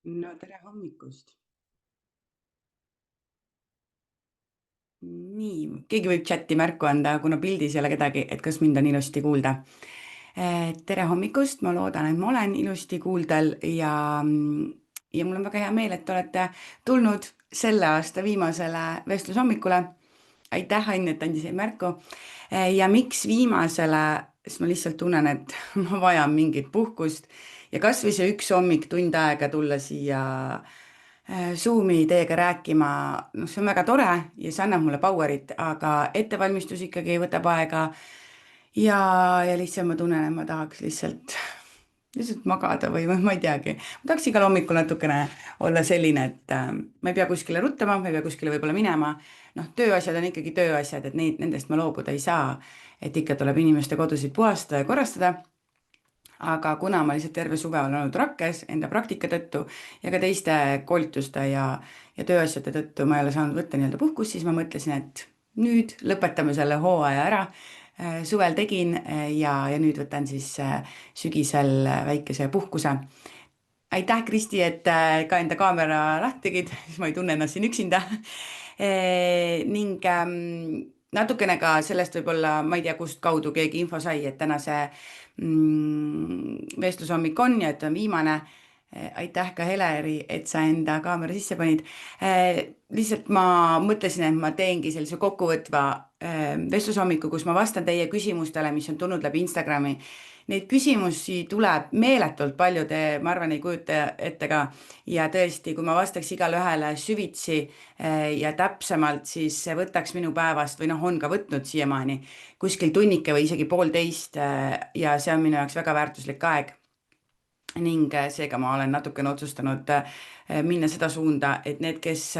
No tere hommikust. Nii, keegi võib chati märku anda, kuna pildis ei ole kedagi, et kas mind on ilusti kuulda. Tere hommikust, ma loodan, et ma olen ilusti kuuldel ja mul on väga hea meel, et te olete tulnud selle aasta viimasele vestlushommikule. Aitäh, Ain, et andisid märku. Ja miks viimasele, sest ma lihtsalt tunnen, et ma vajan mingit puhkust ja kas või see üks hommik tund aega tulla siia Zoomi teiega rääkima, noh, see on väga tore ja see annab mulle power'it, aga ettevalmistus ikkagi võtab aega ja, ja lihtsalt ma tunnen, et ma tahaks lihtsalt magada või ma ei teagi. Ma tahaks igal hommikul natukene olla selline, et ma ei pea kuskile ruttama, ma ei pea kuskile võib-olla minema. Noh, tööasjad on ikkagi tööasjad, et nendest ma loobuda ei saa. Et ikka tuleb inimeste kodusid puhastada ja korrastada, aga kuna ma lihtsalt terve suve olen olnud rakkes enda praktika tõttu ja ka teiste koolituste ja tööasjade tõttu ma ei ole saanud võtta nii-öelda puhkust, siis ma mõtlesin, et nüüd lõpetame selle hooaja ära. Suvel tegin ja nüüd võtan siis sügisel väikese puhkuse. Aitäh, Kristi, et ka enda kaamera lahti tegid, siis ma ei tunne ennast siin üksinda. Ning natukene ka sellest võib-olla, ma ei tea, kust kaudu keegi info sai, et täna see vestlushommik on ja et on viimane. Aitäh ka Heleri, et sa enda kaamera sisse panid. Lihtsalt ma mõtlesin, et ma teengi sellise kokkuvõtva vestlushommiku, kus ma vastan teie küsimustele, mis on tulnud läbi Instagrami. Neid küsimusi tuleb meeletult palju, te, ma arvan, ei kujuta ette ka. Ja tõesti, kui ma vastaks igale ühele süvitsi ja täpsemalt, siis see võtaks minu päevast või noh, on ka võtnud siiamaani kuskil tunnike või isegi poolteist ja see on minu jaoks väga väärtuslik aeg. Ning seega ma olen natukene otsustanud minna seda suunda, et need, kes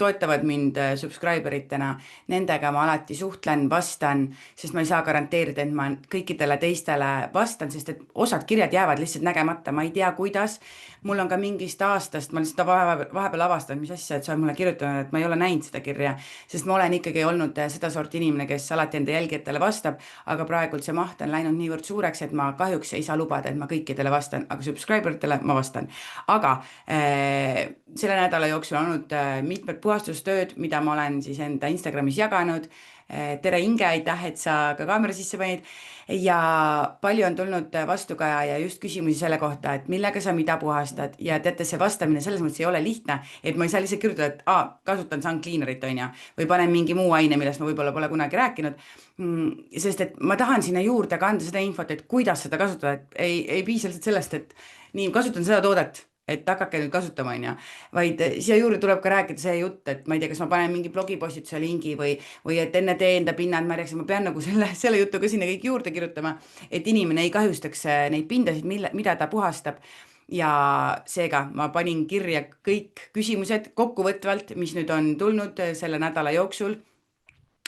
toetavad mind subscriber itena, nendega ma alati suhtlen, vastan, sest ma ei saa garanteerida, et ma kõikidele teistele vastan, sest et osad kirjad jäävad lihtsalt nägemata, ma ei tea, kuidas. Mul on ka mingist aastast, ma lihtsalt vahepeal avastanud, mis asja, et sa oled mulle kirjutanud, et ma ei ole näinud seda kirja, sest ma olen ikkagi olnud seda sorti inimene, kes alati enda jälgijatele vastab, aga praegult see maht on läinud niivõrd suureks, et ma kahjuks ei saa lubada, et ma kõikidele vastan, aga subscriber itele ma vastan. Aga selle nädala jooksul on olnud mitmed puhastustööd, mida ma olen siis enda Instagramis jaganud. Tere Inge, aitäh, et sa ka kaamera sisse panid ja palju on tulnud vastukaja ja just küsimusi selle kohta, et millega sa mida puhastad ja teate, see vastamine selles mõttes ei ole lihtne, et ma ei saa lihtsalt kirjutada, et kasutan sun cleaner'it on ju, või panen mingi muu aine, millest ma võib-olla pole kunagi rääkinud. Sest et ma tahan sinna juurde kanda seda infot, et kuidas seda kasutada, et ei piisa lihtsalt sellest, et nii kasutan seda toodet, et hakake nüüd kasutama, on ju, vaid siia juurde tuleb ka rääkida see jutt, et ma ei tea, kas ma panen mingi blogipostituse lingi või et enne tee enda pinnad märjaks ja ma pean nagu selle jutu ka sinna kõik juurde kirjutama, et inimene ei kahjustaks neid pindasid, mida ta puhastab. Ja seega ma panin kirja kõik küsimused kokkuvõtvalt, mis nüüd on tulnud selle nädala jooksul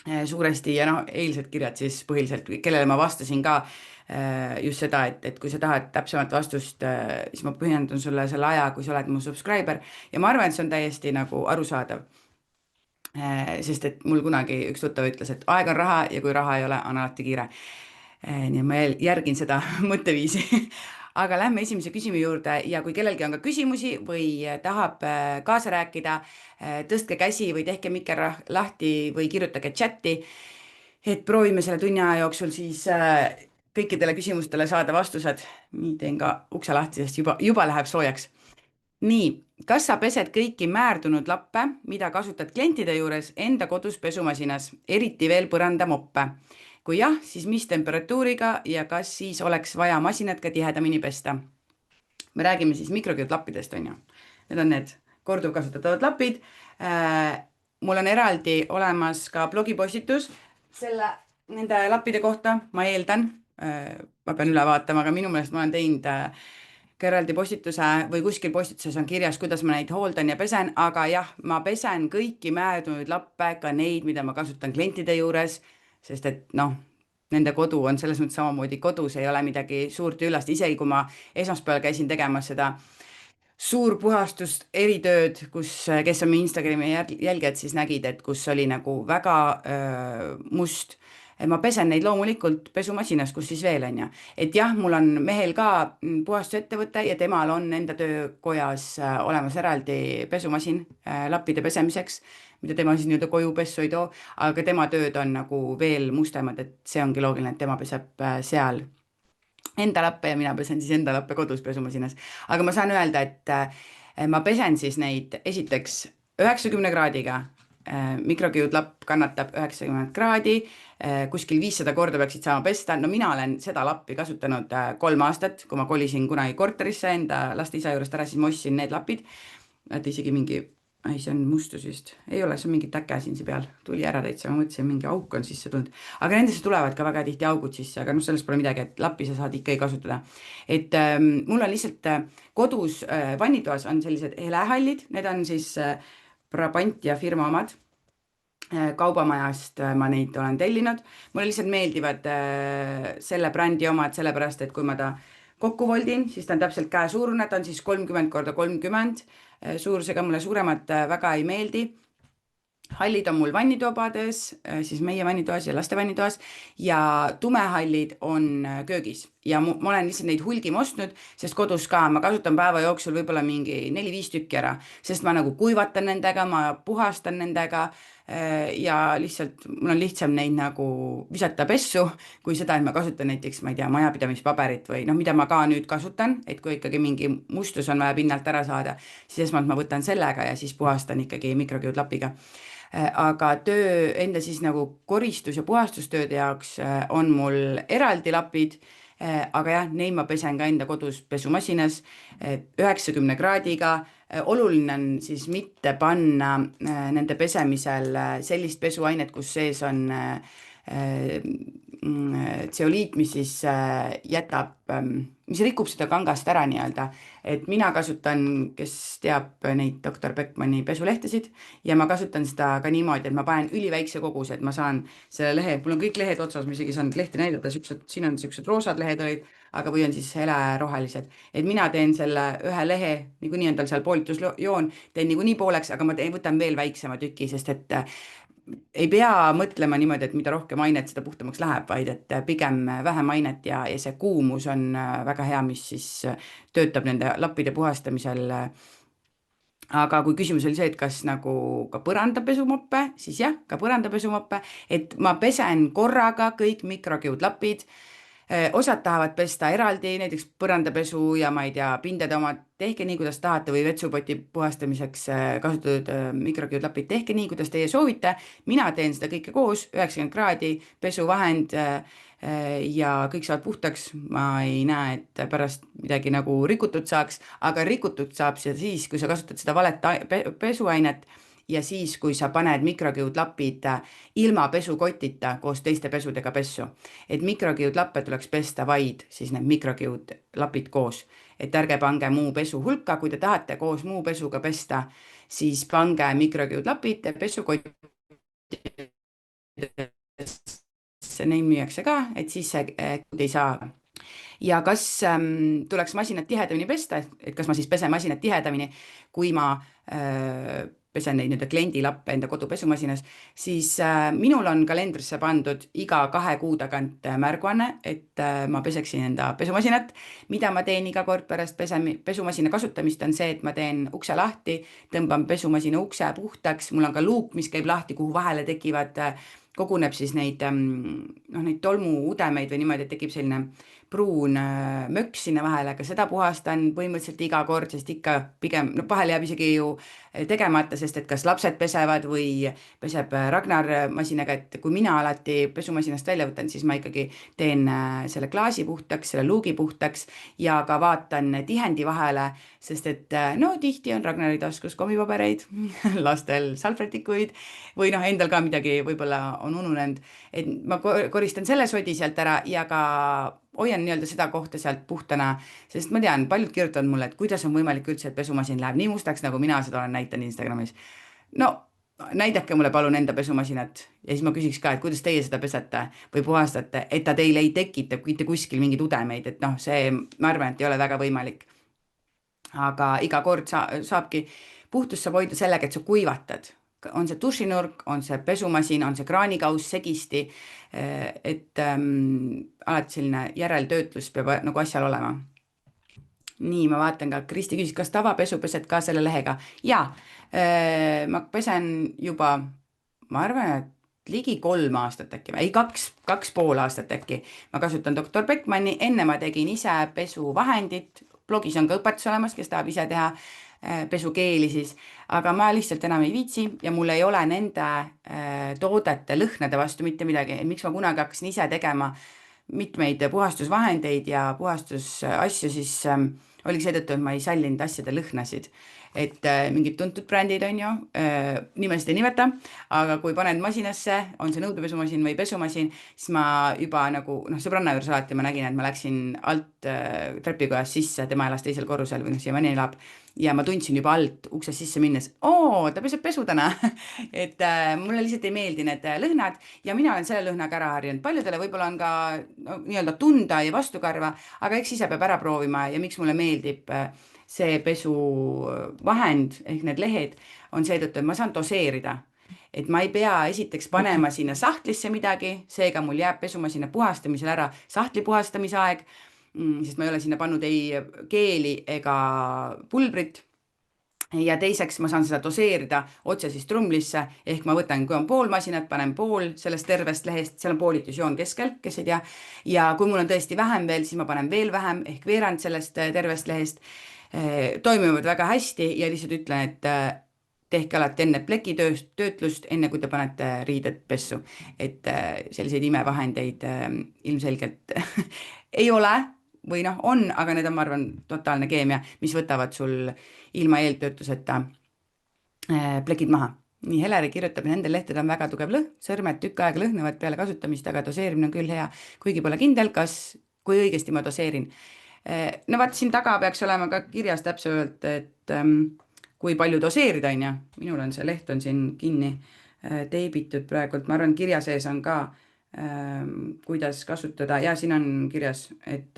suuresti ja noh, eilsed kirjad siis põhiliselt, kellele ma vastasin ka just seda, et kui sa tahad täpsemat vastust, siis ma pühendan sulle selle aja, kui sa oled mu subscriber ja ma arvan, et see on täiesti nagu arusaadav. Sest et mul kunagi üks tuttav ütles, et aeg on raha ja kui raha ei ole, on alati kiire. Nii et ma järgin seda mõtteviisi. Aga lähme esimese küsimuse juurde ja kui kellelgi on ka küsimusi või tahab kaasa rääkida, tõstke käsi või tehke mikker lahti või kirjutage chati, et proovime selle tunni aja jooksul siis kõikidele küsimustele saada vastused. Nii teen ka ukse lahti, sest juba läheb soojaks. Nii, kas sa pesed kõiki määrdunud lappe, mida kasutad klientide juures enda kodus pesumasinas, eriti veel põrandamoppe? Kui jah, siis mis temperatuuriga ja kas siis oleks vaja masinat ka tihedamini pesta? Me räägime siis mikroküttlappidest, on ju. Need on need korduvkasutatavad lapid. Mul on eraldi olemas ka blogipostitus nende lappide kohta, ma eeldan. Ma pean üle vaatama, aga minu meelest ma olen teinud ka eraldi postituse või kuskil postituses on kirjas, kuidas ma neid hooldan ja pesen, aga jah, ma pesen kõiki määrdunud lappe, ka neid, mida ma kasutan klientide juures, sest et noh, nende kodu on selles mõttes samamoodi kodus, ei ole midagi suurt ja üllast, isegi kui ma esmaspäeval käisin tegemas seda suurpuhastust, eritööd, kes on meie Instagrami jälgijad, siis nägid, et kus oli nagu väga must ma pesen neid loomulikult pesumasinas, kus siis veel on ju. Et jah, mul on mehel ka puhastusettevõte ja temal on enda töökojas olemas eraldi pesumasin lappide pesemiseks, mida tema siis nii-öelda koju pessu ei too, aga tema tööd on nagu veel mustemad, et see ongi loogiline, et tema peseb seal enda lappe ja mina pesen siis enda lappe kodus pesumasinas. aga ma saan öelda, et ma pesen siis neid esiteks 90 kraadiga. Mikrokiudlapp kannatab 90 kraadi, kuskil 500 korda peaksid saama pesta. No mina olen seda lappi kasutanud 3 aastat, kui ma kolisin kunagi korterisse enda laste isa juurest ära, siis ma ostsin need lapid. Nad isegi mingi, ei, see on mustus vist, ei ole, see on mingi täke siin see peal, tuli ära täitsa, ma mõtlesin, mingi auk on sisse tulnud. Aga nendesse tulevad ka väga tihti augud sisse, aga noh, sellest pole midagi, et lappi sa saad ikkagi kasutada. Et mul on lihtsalt kodus vannitoas on sellised helehallid, need on siis Brabantia firma omad. Kaubamajast ma neid olen tellinud. Mulle lihtsalt meeldivad selle brändi omad, sellepärast et kui ma ta kokku voldin, siis ta on täpselt käe suurune, ta on siis 30x30 suurusega, mulle suuremad väga ei meeldi. Hallid on mul vannitoabades, siis meie vannitoas ja laste vannitoas ja tumehallid on köögis ja ma olen lihtsalt neid hulgim ostnud, sest kodus ka ma kasutan päeva jooksul võib-olla mingi 4-5 tükki ära, sest ma nagu kuivatan nendega, ma puhastan nendega ja lihtsalt mul on lihtsam neid nagu visata pessu, kui seda, et ma kasutan näiteks, ma ei tea, majapidamispaberit või noh, mida ma ka nüüd kasutan, et kui ikkagi mingi mustus on vaja pinnalt ära saada, siis esmalt ma võtan sellega ja siis puhastan ikkagi mikrokiudlapiga. Aga töö enda siis nagu koristus- ja puhastustööde jaoks on mul eraldi lapid, aga jah, neid ma pesen ka enda kodus pesumasinas 90 kraadiga. Oluline on siis mitte panna nende pesemisel sellist pesuainet, kus sees on tseoliit, mis siis jätab, mis rikub seda kangast ära nii-öelda. Et mina kasutan, kes teab neid doktor Beckmanni pesulehtesid ja ma kasutan seda ka niimoodi, et ma panen üliväikse koguse, et ma saan selle lehe, mul on kõik lehed otsas, ma isegi saan lehti näidata, siin on siuksed roosad lehed olid, aga või on siis helerohelised. Et mina teen selle ühe lehe, niikuinii on tal seal poolitusjoon, teen niikuinii pooleks, aga ma võtan veel väiksema tüki, sest et ei pea mõtlema niimoodi, et mida rohkem ainet, seda puhtamaks läheb, vaid et pigem vähem ainet ja see kuumus on väga hea, mis siis töötab nende lappide puhastamisel. Aga kui küsimus oli see, et kas nagu ka põrandapesumoppe, siis jah, ka põrandapesumoppe, et ma pesen korraga kõik mikrokiudlapid. Osad tahavad pesta eraldi, näiteks põrandapesu ja ma ei tea, pindade omad, tehke nii, kuidas tahate või vetsupoti puhastamiseks kasutatud mikrokiudlapid, tehke nii, kuidas teie soovite. Mina teen seda kõike koos, 90 kraadi, pesuvahend ja kõik saavad puhtaks. Ma ei näe, et pärast midagi nagu rikutud saaks, aga rikutud saab see siis, kui sa kasutad seda valet pesuainet ja siis, kui sa paned mikrokiudlapid ilma pesukotita koos teiste pesudega pessu. Et mikrokiudlappe tuleks pesta vaid siis need mikrokiudlapid koos. Et ärge pange muu pesu hulka, kui te tahate koos muu pesuga pesta, siis pange mikrokiudlapid pesukotti. Neid müüakse ka, et siis see ei saa. Ja kas tuleks masinat tihedamini pesta, et kas ma siis pesen masinat tihedamini, kui ma pesen neid nüüd kliendilappe enda kodupesumasinas, siis minul on kalendrisse pandud iga 2 kuu tagant märguanne, et ma peseksin enda pesumasinat. Mida ma teen iga kord pärast pesumasina kasutamist on see, et ma teen ukse lahti, tõmban pesumasina ukse puhtaks, mul on ka luuk, mis käib lahti, kuhu vahele tekivad, koguneb siis neid tolmuudemeid või niimoodi, et tekib selline pruun möks sinna vahele, aga seda puhastan põhimõtteliselt iga kord, sest ikka pigem, no vahel jääb isegi ju tegemata, sest et kas lapsed pesevad või peseb Ragnar masinaga, et kui mina alati pesumasinast välja võtan, siis ma ikkagi teen selle klaasi puhtaks, selle luugi puhtaks ja ka vaatan tihendi vahele, sest et no tihti on Ragnari taskus kommipabereid, lastel salvrätikuid või noh, endal ka midagi võib-olla on ununenud, et ma koristan selle sodi sealt ära ja ka hoian nii-öelda seda kohta sealt puhtana, sest ma tean, paljud kirjutavad mulle, et kuidas on võimalik üldse, et pesumasin läheb nii mustaks, nagu mina seda olen näitan Instagramis. No näidake mulle palun enda pesumasinat ja siis ma küsiks ka, et kuidas teie seda pesete või puhastate, et ta teile ei tekita mitte kuskil mingeid udemeid, et noh, see ma arvan, et ei ole väga võimalik. Aga iga kord saabki, puhtust saab hoida sellega, et sa kuivatad on see dušinurk, on see pesumasin, on see kraanikauss segisti, et alati selline järeltöötlus peab nagu asjal olema. Nii, ma vaatan ka, Kristi küsis, kas tavapesu pesed ka selle lehega? Jaa, ma pesen juba, ma arvan, et ligi 3 aastat äkki, ei 2,5 aastat äkki. Ma kasutan doktor Beckmanni, enne ma tegin ise pesuvahendit, blogis on ka õpetus olemas, kes tahab ise teha pesukeeli siis, aga ma lihtsalt enam ei viitsi ja mul ei ole nende toodete lõhnade vastu mitte midagi, miks ma kunagi hakkasin ise tegema mitmeid puhastusvahendeid ja puhastusasju, siis oligi seetõttu, et ma ei sallinud asjade lõhnasid. Et mingid tuntud brändid on ju, nimesid ei nimeta, aga kui paned masinasse, on see nõudepesumasin või pesumasin, siis ma juba nagu, sõbranna juures alati ma nägin, et ma läksin alt trepikojas sisse, tema elas teisel korrusel või siiamaani elab, ja ma tundsin juba alt uksest sisse minnes, ta peseb pesu täna et mulle lihtsalt ei meeldi need lõhnad ja mina olen selle lõhnaga ära harjunud. Paljudele võib-olla on ka nii-öelda tunda ja vastukarva, aga eks ise peab ära proovima ja miks mulle meeldib see pesuvahend ehk need lehed on seetõttu, et ma saan doseerida. Et ma ei pea esiteks panema sinna sahtlisse midagi, seega mul jääb pesumasina puhastamisel ära sahtli puhastamise aeg, sest ma ei ole sinna pannud ei keeli ega pulbrit. Ja teiseks ma saan seda doseerida otse siis trumlisse, ehk ma võtan, kui on pool masinat, panen pool sellest tervest lehest, seal on poolitusjoon keskel, kes ei tea, ja kui mul on tõesti vähem veel, siis ma panen veel vähem, ehk veerand sellest tervest lehest. Toimivad väga hästi ja lihtsalt ütlen, et tehke alati enne plekitöötlust, enne kui te panete riided pessu. Et selliseid imevahendeid ilmselgelt ei ole või on, aga need on, ma arvan, totaalne keemia, mis võtavad sul ilma eeltöötluseta plekid maha. Nii, Heleri kirjutab, nendel lehtedel on väga tugev lõhn, sõrmed tükk aega lõhnavad peale kasutamist, aga doseerimine on küll hea, kuigi pole kindel, kui õigesti ma doseerin. No vaat siin taga peaks olema ka kirjas täpselt, et kui palju doseerida on ja, minul on see leht on siin kinni teibitud praegult, ma arvan, kirja sees on ka, kuidas kasutada ja siin on kirjas, et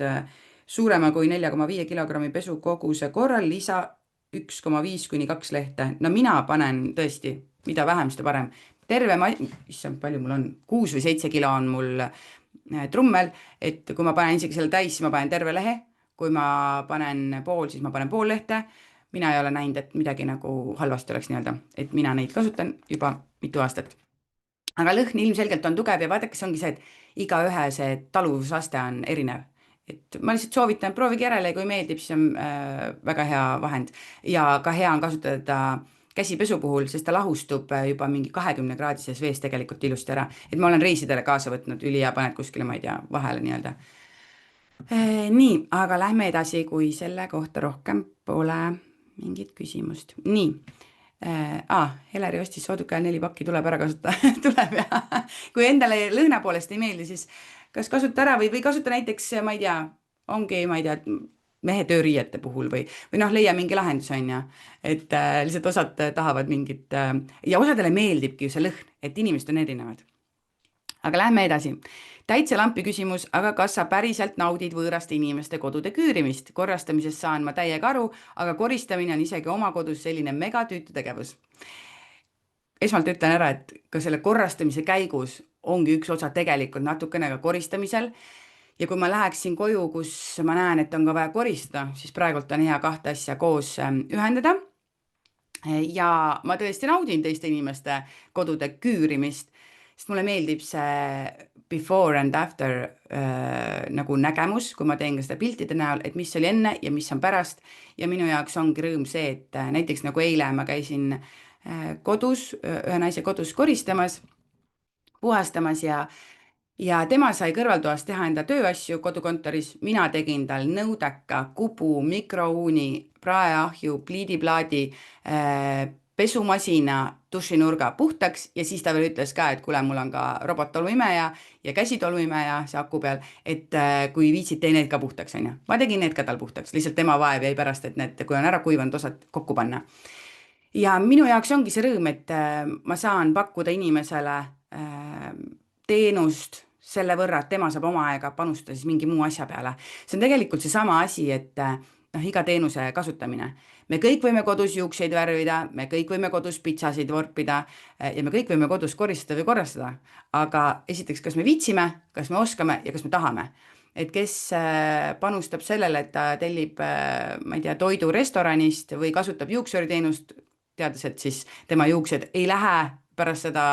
suurema kui 4,5 kilogrammi pesukoguse korral lisa 1,5 kuni 2 lehte. No mina panen tõesti, mida vähem, seda parem. Issand, palju mul on, 6 või 7 kilo on mul trummel, et kui ma panen isegi selle täis, siis ma panen terve lehe, kui ma panen pool, siis ma panen pool lehte. Mina ei ole näinud, et midagi nagu halvasti oleks nii-öelda, et mina neid kasutan juba mitu aastat. Aga lõhn ilmselgelt on tugev ja vaadake, see ongi see, et iga ühe see taluvusaste on erinev. Et ma lihtsalt soovitan, proovige järele, kui meeldib, siis on väga hea vahend. Ja ka hea on kasutada käsipesu puhul, sest ta lahustub juba mingi 20 kraadises vees tegelikult ilusti ära. Et ma olen reisidele kaasa võtnud ülihea, paned kuskile, ma ei tea, vahele nii-öelda. Nii, aga lähme edasi, kui selle kohta rohkem pole mingit küsimust. Nii, Heleri ostis sooduka 4 pakki, tuleb ära kasutada. Tuleb ja kui endale lõhna poolest ei meeldi, siis kas kasuta ära või kasuta näiteks, ma ei tea, ongi, ma ei tea, mehe tööriiete puhul või leia mingi lahendus on ja, et lihtsalt osad tahavad mingit ja osadele meeldibki ju see lõhn, et inimesed on erinevad. Aga lähme edasi. Täitsa lampi küsimus, aga kas sa päriselt naudid võõraste inimeste kodude küürimist? Korrastamisest saan ma täiega aru, aga koristamine on isegi oma kodus selline megatüütu tegevus. Esmalt ütlen ära, et ka selle korrastamise käigus ongi üks osa tegelikult natukene ka koristamisel. Ja kui ma läheksin koju, kus ma näen, et on ka vaja koristada, siis praegult on hea 2 asja koos ühendada. Ja ma tõesti naudin teiste inimeste kodude küürimist, sest mulle meeldib see before and after nagu nägemus, kui ma teen ka seda piltide näol, et mis oli enne ja mis on pärast. Ja minu jaoks ongi rõõm see, et näiteks nagu eile ma käisin kodus, ühe naise kodus koristamas, puhastamas ja tema sai kõrvaltoas teha enda tööasju kodukontoris. Mina tegin tal nõudeka, kubu, mikrouuni, praeahju, pliidiplaadi, pesumasina, dušinurga puhtaks ja siis ta veel ütles ka, et kuule, mul on ka robottolmuimeja ja käsitolmuimeja see aku peal, et kui viitsid, tee need ka puhtaks, on ju. Ma tegin need ka tal puhtaks, lihtsalt tema vaev jäi pärast, et need, kui on ära kuivanud, osad kokku panna. Ja minu jaoks ongi see rõõm, et ma saan pakkuda inimesele teenust selle võrra, et tema saab oma aega panustada siis mingi muu asja peale. See on tegelikult see sama asi, et iga teenuse kasutamine. Me kõik võime kodus juukseid värvida, me kõik võime kodus pitsasid vorpida ja me kõik võime kodus koristada või korrastada. Aga esiteks, kas me viitsime, kas me oskame ja kas me tahame? Et kes panustab sellele, et ta tellib, ma ei tea, toidu restoranist või kasutab juuksuriteenust, teades, et siis tema juuksed ei lähe pärast seda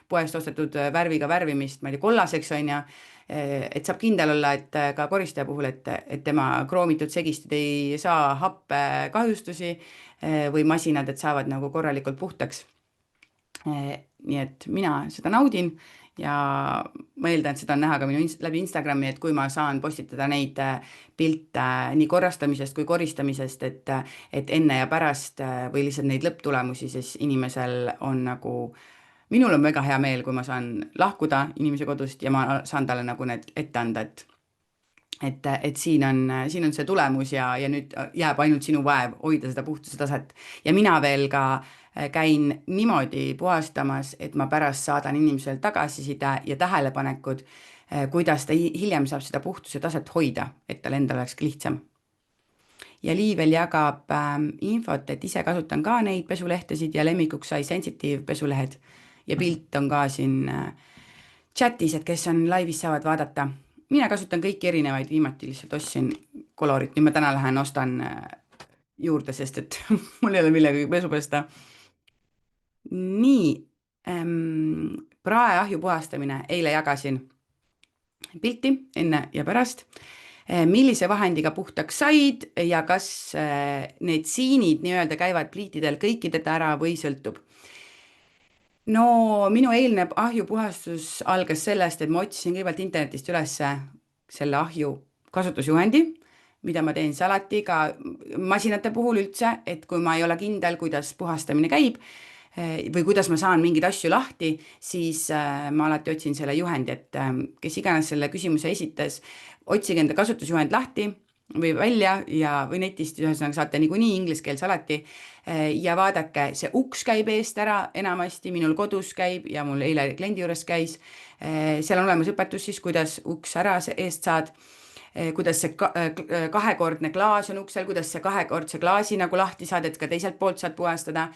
poest ostetud värviga värvimist, ma ei tea, kollaseks on ju, et saab kindel olla, et ka koristaja puhul, et tema kroomitud segistid ei saa happekahjustusi või masinad, et saavad nagu korralikult puhtaks. Nii et mina seda naudin ja ma eeldan, et seda on näha ka minu läbi Instagrami, et kui ma saan postitada neid pilte nii korrastamisest kui koristamisest, et enne ja pärast või lihtsalt neid lõpptulemusi, siis inimesel on nagu, minul on väga hea meel, kui ma saan lahkuda inimese kodust ja ma saan talle nagu need ette anda, et siin on see tulemus ja nüüd jääb ainult sinu vaev hoida seda puhtuse taset. Ja mina veel ka käin niimoodi puhastamas, et ma pärast saadan inimesele tagasiside ja tähelepanekud, kuidas ta hiljem saab seda puhtuse taset hoida, et tal endal oleks lihtsam. Ja Liiv veel jagab infot, et ise kasutan ka neid pesulehtesid ja lemmikuks sai Sensitive pesulehed ja pilt on ka siin chatis, et kes on laivis saavad vaadata. Mina kasutan kõiki erinevaid, viimati lihtsalt ostsin kolorit, nüüd ma täna lähen ostan juurde, sest et mul ei ole millegagi pesu pesta. Nii, praeahju puhastamine, eile jagasin pilti enne ja pärast, millise vahendiga puhtaks said ja kas need siinid nii-öelda käivad pliitidel kõikideta ära või sõltub. No minu eilne ahjupuhastus algas sellest, et ma otsisin kõigepealt internetist üles selle ahju kasutusjuhendi, mida ma teen alati ka masinate puhul üldse, et kui ma ei ole kindel, kuidas puhastamine käib või kuidas ma saan mingeid asju lahti, siis ma alati otsin selle juhendi, et kes iganes selle küsimuse esitas, otsige enda kasutusjuhend lahti või välja või netist, ühesõnaga saate niikuinii inglise keeles alati ja vaadake, see uks käib eest ära enamasti, minul kodus käib ja mul eile kliendi juures käis. Seal on olemas õpetus siis, kuidas uks ära eest saad, kuidas see kahekordne klaas on uksel, kuidas see kahekordse klaasi nagu lahti saad, et ka teiselt poolt saad puhastada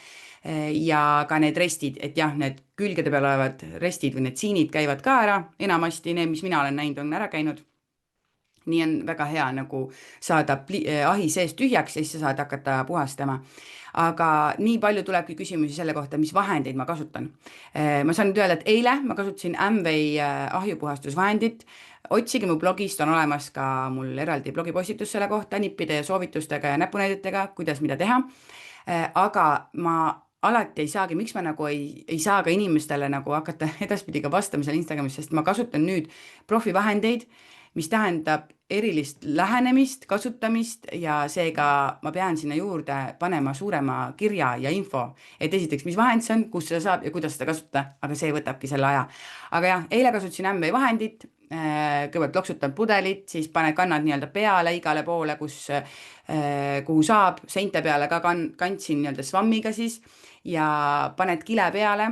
ja ka need restid, et jah, need külgede peal olevad restid või need siinid käivad ka ära, enamasti need, mis mina olen näinud, on ära käinud. Nii on väga hea nagu saada ahi sees tühjaks ja siis sa saad hakata puhastama. Aga nii palju tulebki küsimusi selle kohta, mis vahendeid ma kasutan. Ma saan nüüd öelda, et eile ma kasutasin Amway ahjupuhastusvahendit. Otsige mu blogist, on olemas ka mul eraldi blogipostitus selle kohta nippide ja soovitustega ja näpunäidetega, kuidas mida teha. Aga ma alati ei saagi, miks ma nagu ei saa ka inimestele nagu hakata edaspidi ka vastama seal Instagramis, sest ma kasutan nüüd profivahendeid, mis tähendab erilist lähenemist, kasutamist ja seega ma pean sinna juurde panema suurema kirja ja info, et esiteks, mis vahend see on, kus seda saab ja kuidas seda kasutada, aga see võtabki selle aja. Aga jah, eile kasutasin Amway vahendit, kõigepealt loksutan pudelit, siis kannad nii-öelda peale igale poole, kuhu saab, seinte peale ka kandsin nii-öelda svammiga siis ja paned kile peale,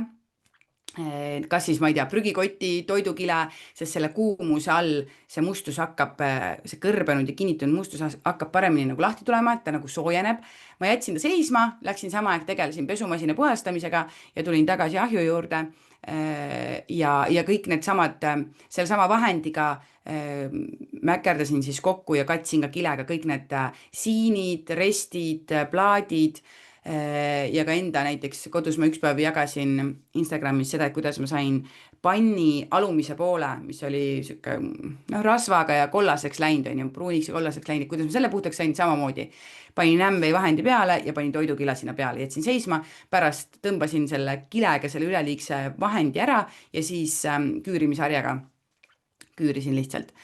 kas siis, ma ei tea, prügikoti, toidukile, sest selle kuumuse all see mustus hakkab, see kõrbenud ja kinnitunud mustus hakkab paremini nagu lahti tulema, et ta nagu soojeneb. Ma jätsin ta seisma, läksin sama aeg tegelesin pesumasina puhastamisega ja tulin tagasi ahju juurde ja kõik need samad, selle sama vahendiga mäkerdasin siis kokku ja katsin ka kilega kõik need siinid, restid, plaadid ja ka enda näiteks kodus ma üks päev jagasin Instagramis seda, et kuidas ma sain panni alumise poole, mis oli siuke rasvaga ja kollaseks läinud, on ju, pruuniks ja kollaseks läinud, kuidas ma selle puhtaks sain samamoodi. Panin Amway vahendi peale ja panin toidukila sinna peale, jätsin seisma, pärast tõmbasin selle kilega selle üleliigse vahendi ära ja siis küürimisharjaga küürisin lihtsalt.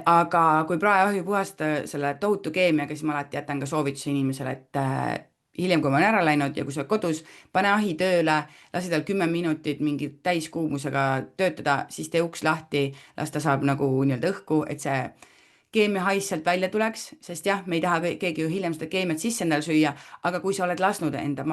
Aga kui praeahju puhastada selle tohutu keemiaga, siis ma alati jätan ka soovituse inimesele, et hiljem, kui ma olen ära läinud ja kui sa kodus, pane ahi tööle, lasi tal 10 minutit mingi täiskuumusega töötada, siis tee uks lahti, las ta saab nagu nii-öelda õhku, et see keemiahais sealt välja tuleks, sest jah, me ei taha keegi ju hiljem seda keemiat sisse endale süüa, aga kui sa oled lasknud enda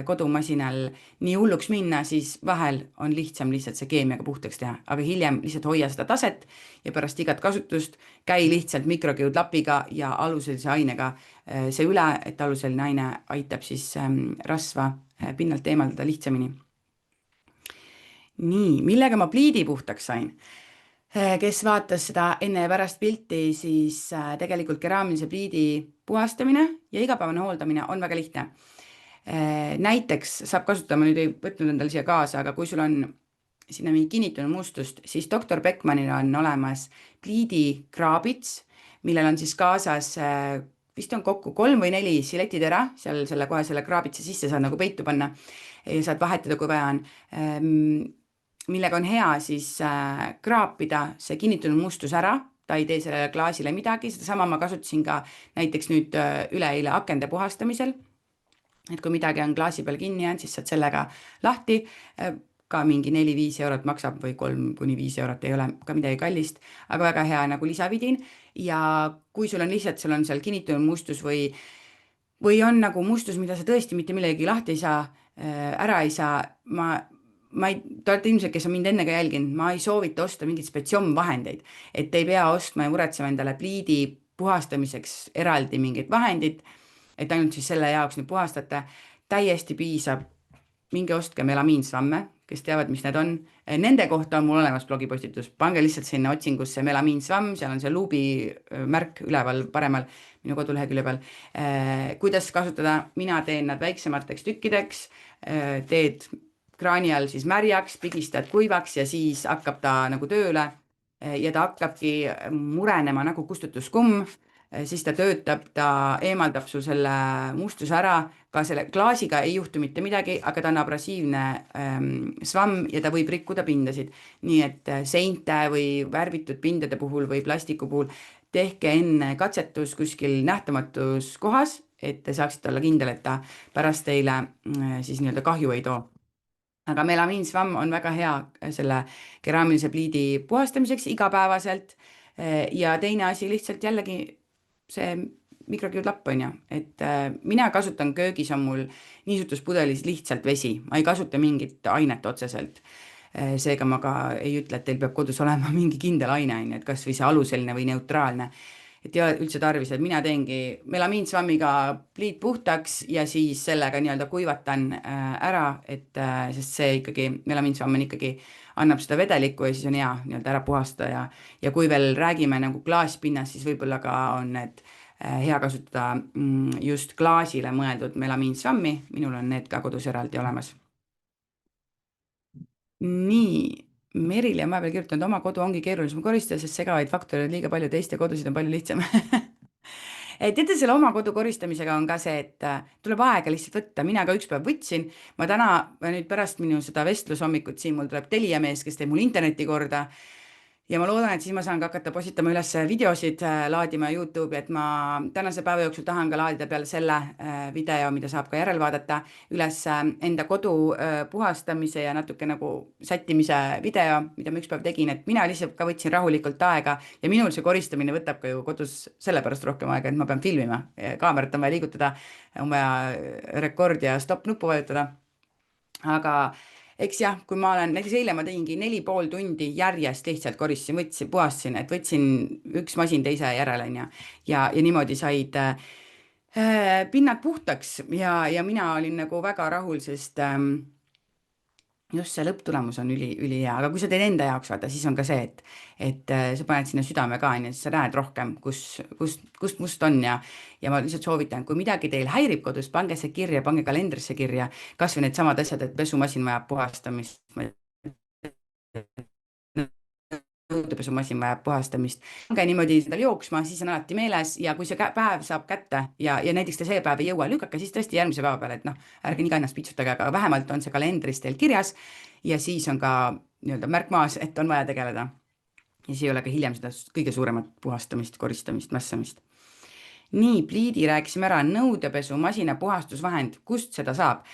kodumasinal nii hulluks minna, siis vahel on lihtsam lihtsalt see keemiaga puhtaks teha, aga hiljem lihtsalt hoia seda taset ja pärast igat kasutust käi lihtsalt mikrokiudlapiga ja aluselise ainega see üle, et aluseline aine aitab siis rasva pinnalt eemaldada lihtsamini. Nii, millega ma pliidi puhtaks sain? Kes vaatas seda enne ja pärast pilti, siis tegelikult keraamilise pliidi puhastamine ja igapäevane hooldamine on väga lihtne. Näiteks saab kasutada, ma nüüd ei võtnud endale siia kaasa, aga kui sul on sinna mingi kinnitunud mustust, siis doktor Beckmanil on olemas pliidikraabits, millel on siis kaasas vist on kokku 3 või 4 siletitera, seal kohe selle kraabitsa sisse saad nagu peitu panna ja saad vahetada, kui vaja on. Millega on hea siis kraapida see kinnitunud mustus ära, ta ei tee sellele klaasile midagi, sedasama ma kasutasin ka näiteks nüüd üleeile akende puhastamisel, et kui midagi on klaasi peal kinni jäänud, siis saad sellega lahti, ka mingi 4-5 eurot maksab või 3-5 eurot ei ole ka midagi kallist, aga väga hea nagu lisavidin ja kui sul on lihtsalt, sul on seal kinnitunud mustus või on nagu mustus, mida sa tõesti mitte millegi lahti ei saa, ära ei saa, te olete ilmselt, kes on mind enne ka jälginud, ma ei soovita osta mingeid spetsiomvahendeid, et ei pea ostma ja muretsema endale pliidi puhastamiseks eraldi mingid vahendid, et ainult siis selle jaoks nüüd puhastate, täiesti piisab, minge ostke melamiinsvamme, kes teavad, mis need on. Nende kohta on mul olemas blogipostitus, pange lihtsalt sinna otsingusse melamiinsvamm, seal on see luubi märk üleval paremal minu kodulehekülje peal. Kuidas kasutada, mina teen nad väiksemateks tükkideks, teed kraani all siis märjaks, pigistad kuivaks ja siis hakkab ta nagu tööle ja ta hakkabki murenema nagu kustutuskumm, siis ta töötab, ta eemaldab sul selle mustuse ära, ka selle klaasiga ei juhtu mitte midagi, aga ta on abrasiivne svamm ja ta võib rikkuda pindasid. Nii et seinte või värvitud pindade puhul või plastiku puhul tehke enne katsetus kuskil nähtamatus kohas, et te saaksite olla kindel, et ta pärast teile siis nii-öelda kahju ei too. Aga melamiinsvamm on väga hea selle keraamilise pliidi puhastamiseks igapäevaselt ja teine asi lihtsalt jällegi see mikrokiudlapp on ju, et mina kasutan köögis on mul niisutuspudelis lihtsalt vesi, ma ei kasuta mingit ainet otseselt. Seega ma ka ei ütle, et teil peab kodus olema mingi kindel aine, et kas või see aluseline või neutraalne, et ei ole üldse tarvis, et mina teengi melamiinsvammiga pliit puhtaks ja siis sellega nii-öelda kuivatan ära, et sest see ikkagi, melamiinsvamm on ikkagi annab seda vedelikku ja siis on hea nii-öelda ära puhastada ja kui veel räägime nagu klaaspinnas, siis võib-olla ka on need hea kasutada just klaasile mõeldud melamiinsvammi, minul on need ka kodus eraldi olemas. Nii, Merile on vahepeal kirjutanud, oma kodu ongi keerulisem koristada, sest segavaid faktoreid liiga palju, teiste kodusid on palju lihtsam. Teate, selle oma kodu koristamisega on ka see, et tuleb aega lihtsalt võtta, mina ka üks päev võtsin, ma täna, nüüd pärast minu seda vestlushommikut siin mul tuleb Telia mees, kes teeb mul interneti korda ja ma loodan, et siis ma saan ka hakata postitama üles videosid, laadima YouTube'i, et ma tänase päeva jooksul tahan ka laadida peale selle video, mida saab ka järelvaadata, üles enda kodu puhastamise ja natuke nagu sättimise video, mida ma üks päev tegin, et mina lihtsalt ka võtsin rahulikult aega ja minul see koristamine võtab ka ju kodus sellepärast rohkem aega, et ma pean filmima, kaamerat on vaja liigutada, on vaja rekord ja stopp nuppu vajutada, aga eks jah, kui ma olen, näiteks eile ma tegingi 4,5 tundi järjest lihtsalt koristasin, puhastasin, et võtsin üks masin teise järele ja niimoodi said pinnad puhtaks ja mina olin nagu väga rahul, sest just see lõpptulemus on ülihea, aga kui sa teed enda jaoks, vaata, siis on ka see, et sa paned sinna südame ka, nii et sa näed rohkem, kust must on ja ma lihtsalt soovitan, kui midagi teil häirib kodus, pange see kirja, pange kalendrisse kirja, kas või need samad asjad, et pesumasin vajab puhastamist, nõudepesumasin vajab puhastamist. Pange niimoodi endal jooksma, siis on alati meeles ja kui see päev saab kätte ja näiteks te see päev ei jõua, lükake siis tõesti järgmise päeva peale, et noh, ärge nii ka ennast pitsutage, aga vähemalt on see kalendris teil kirjas ja siis on ka nii-öelda märk maas, et on vaja tegeleda. Ja siis ei ole ka hiljem seda kõige suuremat puhastamist, koristamist, mässamist. Nii, pliidi rääkisime ära, nõudepesumasina puhastusvahend, kust seda saab?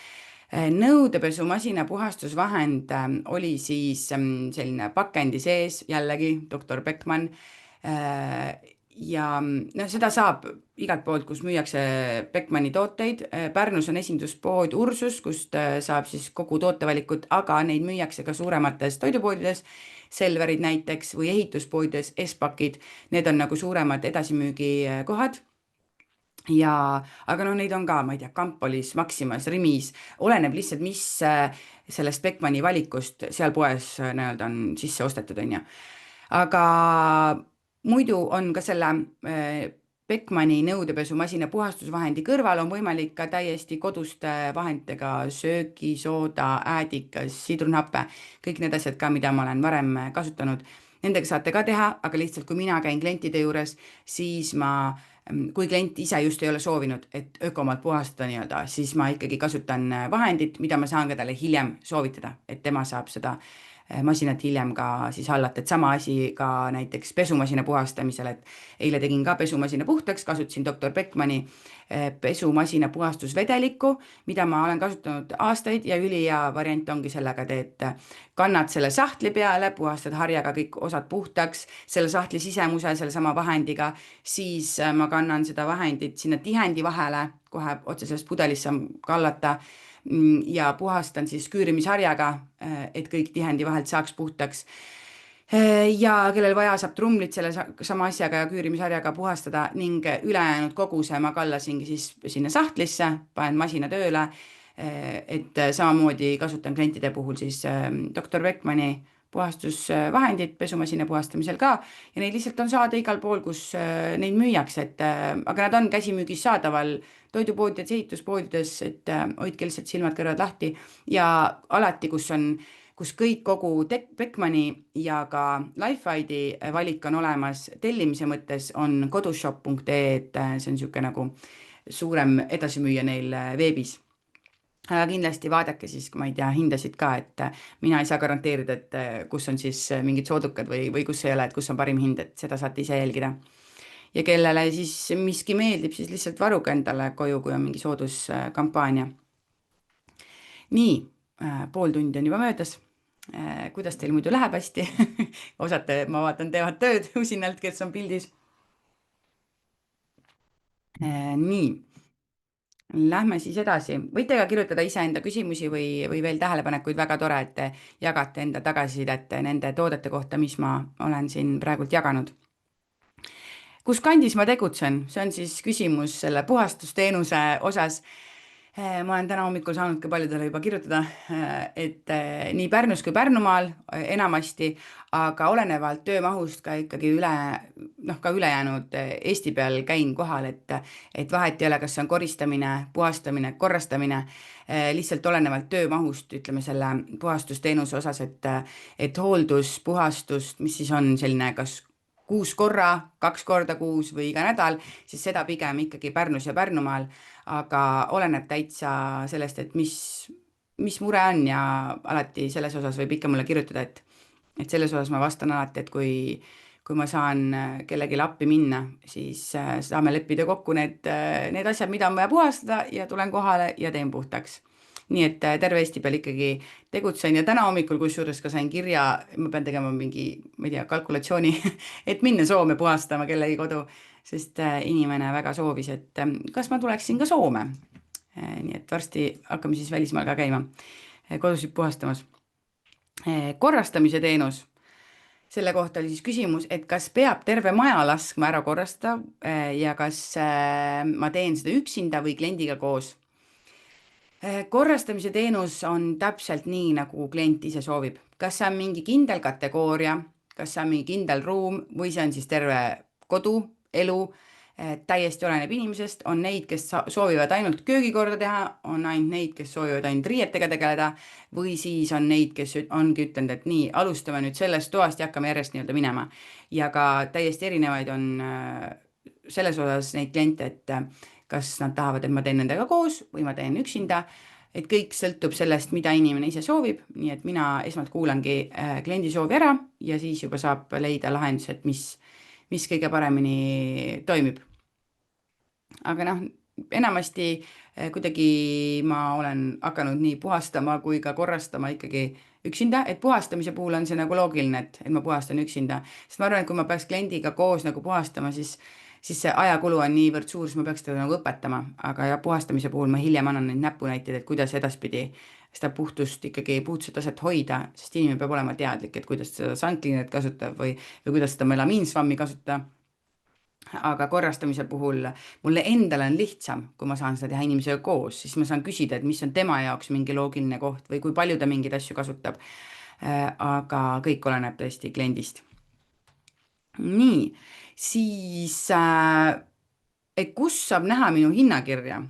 Nõudepesumasina puhastusvahend oli siis selline pakendi sees, jällegi doktor Beckmann, no seda saab igalt poolt, kus müüakse Beckmanni tooteid. Pärnus on esinduspood Ursus, kust saab siis kogu tootevalikut, aga neid müüakse ka suuremates toidupoodides, Selverid näiteks, või ehituspoodides, Espakid. Need on nagu suuremad edasimüügikohad. Aga no neid on ka, ma ei tea, Kampolis, Maximas, Rimis, oleneb lihtsalt, mis sellest Beckmanni valikust seal poes nii-öelda on sisse ostetud, on ju. Aga muidu on ka selle Beckmanni nõudepesumasina puhastusvahendi kõrval on võimalik ka täiesti koduste vahenditega söögisooda, äädikas, sidrunhappe, kõik need asjad ka, mida ma olen varem kasutanud. Nendega saate ka teha, aga lihtsalt kui mina käin klientide juures, siis kui klient ise just ei ole soovinud, et ökomalt puhastada nii-öelda, siis ma ikkagi kasutan vahendit, mida ma saan ka talle hiljem soovitada, et tema saab seda masinat hiljem ka siis hallata, et sama asi ka näiteks pesumasina puhastamisel, et eile tegin ka pesumasina puhtaks, kasutasin doktor Beckmanni pesumasina puhastusvedelikku, mida ma olen kasutanud aastaid ja ülihea variant ongi sellega, et kannad selle sahtli peale, puhastad harjaga kõik osad puhtaks, selle sahtli sisemuse selle sama vahendiga, siis ma kannan seda vahendit sinna tihendi vahele, kohe otse sellest pudelist saan kallata ja puhastan siis küürimisharjaga, et kõik tihendi vahelt saaks puhtaks. Ja kellel vaja, saab trumlit selle sama asjaga ja küürimisharjaga puhastada ning ülejäänud koguse ma kallasingi siis sinna sahtlisse, panen masina tööle, et samamoodi kasutan klientide puhul siis doktor Beckmanni puhastusvahendid pesumasina puhastamisel ka ja neid lihtsalt on saada igal pool, kus neid müüakse, aga nad on käsimüügis saadaval toidupoodides, ehituspoodides, et hoidke lihtsalt silmad-kõrvad lahti ja alati, kus kogu Beckmanni ja ka Lifehide'i valik on olemas tellimise mõttes, on kodushop.ee, et see on niisugune nagu suurem edasimüüja neil veebis. Aga kindlasti vaadake siis, ma ei tea, hindasid ka, et mina ei saa garanteerida, et kus on siis mingid soodukad või kus ei ole, et kus on parim hind, et seda saate ise jälgida. Ja kellele siis miski meeldib, siis lihtsalt varuge endale koju, kui on mingi sooduskampaania. Nii, pool tundi on juba möödas. Kuidas teil muidu läheb hästi? Osad, ma vaatan, teevad tööd usinalt, kes on pildis. Nii. Lähme siis edasi. Võite ka kirjutada iseenda küsimusi või veel tähelepanekuid, väga tore, et te jagate enda tagasisidet nende toodete kohta, mis ma olen siin praegult jaganud. Kus kandis ma tegutsen? See on siis küsimus selle puhastusteenuse osas. Ma olen täna hommikul saanud ka paljudele juba kirjutada, et nii Pärnus kui Pärnumaal enamasti, aga olenevalt töömahust ka ikkagi ka ülejäänud Eesti peal käin kohal, et vahet ei ole, kas see on koristamine, puhastamine, korrastamine, lihtsalt olenevalt töömahust, ütleme selle puhastusteenuse osas, et hooldus, puhastust, mis siis on selline kas 6 korra, 2 korda kuus või iga nädal, siis seda pigem ikkagi Pärnus ja Pärnumaal, aga oleneb täitsa sellest, et mis mure on ja alati selles osas võib ikka mulle kirjutada, et selles osas ma vastan alati, et kui ma saan kellelegi appi minna, siis saame leppida kokku need asjad, mida on vaja puhastada ja tulen kohale ja teen puhtaks. Nii et terve Eesti peal ikkagi tegutsen ja täna hommikul kusjuures ka sain kirja, ma pean tegema mingi, ma ei tea, kalkulatsiooni, et minna Soome puhastama kellegi kodu, sest inimene väga soovis, et kas ma tuleksin ka Soome. Nii et varsti hakkame siis välismaal ka käima kodusid puhastamas. Korrastamise teenus. Selle kohta oli siis küsimus, et kas peab terve maja laskma ära korrastada ja kas ma teen seda üksinda või kliendiga koos. Korrastamise teenus on täpselt nii, nagu klient ise soovib. Kas see on mingi kindel kategooria, kas see on mingi kindel ruum või see on siis terve kodu, elu, täiesti oleneb inimesest, on neid, kes soovivad ainult köögikorda teha, on ainult neid, kes soovivad ainult riietega tegeleda või siis on neid, kes ongi ütelnud, et nii, alustame nüüd sellest toast ja hakkame järjest nii-öelda minema. Ja ka täiesti erinevaid on selles osas neid kliente, et kas nad tahavad, et ma teen nendega koos või ma teen üksinda, et kõik sõltub sellest, mida inimene ise soovib, nii et mina esmalt kuulangi kliendi soovi ära ja siis juba saab leida lahendused, mis kõige paremini toimib. Aga noh, enamasti kuidagi ma olen hakanud nii puhastama kui ka korrastama ikkagi üksinda, et puhastamise puhul on see nagu loogiline, et ma puhastan üksinda, sest ma arvan, et kui ma peaks kliendiga koos nagu puhastama, siis see ajakulu on niivõrd suur, siis ma peaks teda nagu õpetama, aga jah, puhastamise puhul ma hiljem annan neid näpunäiteid, et kuidas edaspidi seda puhtust ikkagi, puhtuse taset hoida, sest inimene peab olema teadlik, et kuidas seda suncleaner'it kasutab või kuidas seda melamiinsvammi kasutada. Aga korrastamise puhul mulle endale on lihtsam, kui ma saan seda teha inimesega koos, siis ma saan küsida, et mis on tema jaoks mingi loogiline koht või kui palju ta mingeid asju kasutab. Aga kõik oleneb tõesti kliendist. Nii, siis kus saab näha minu hinnakirja?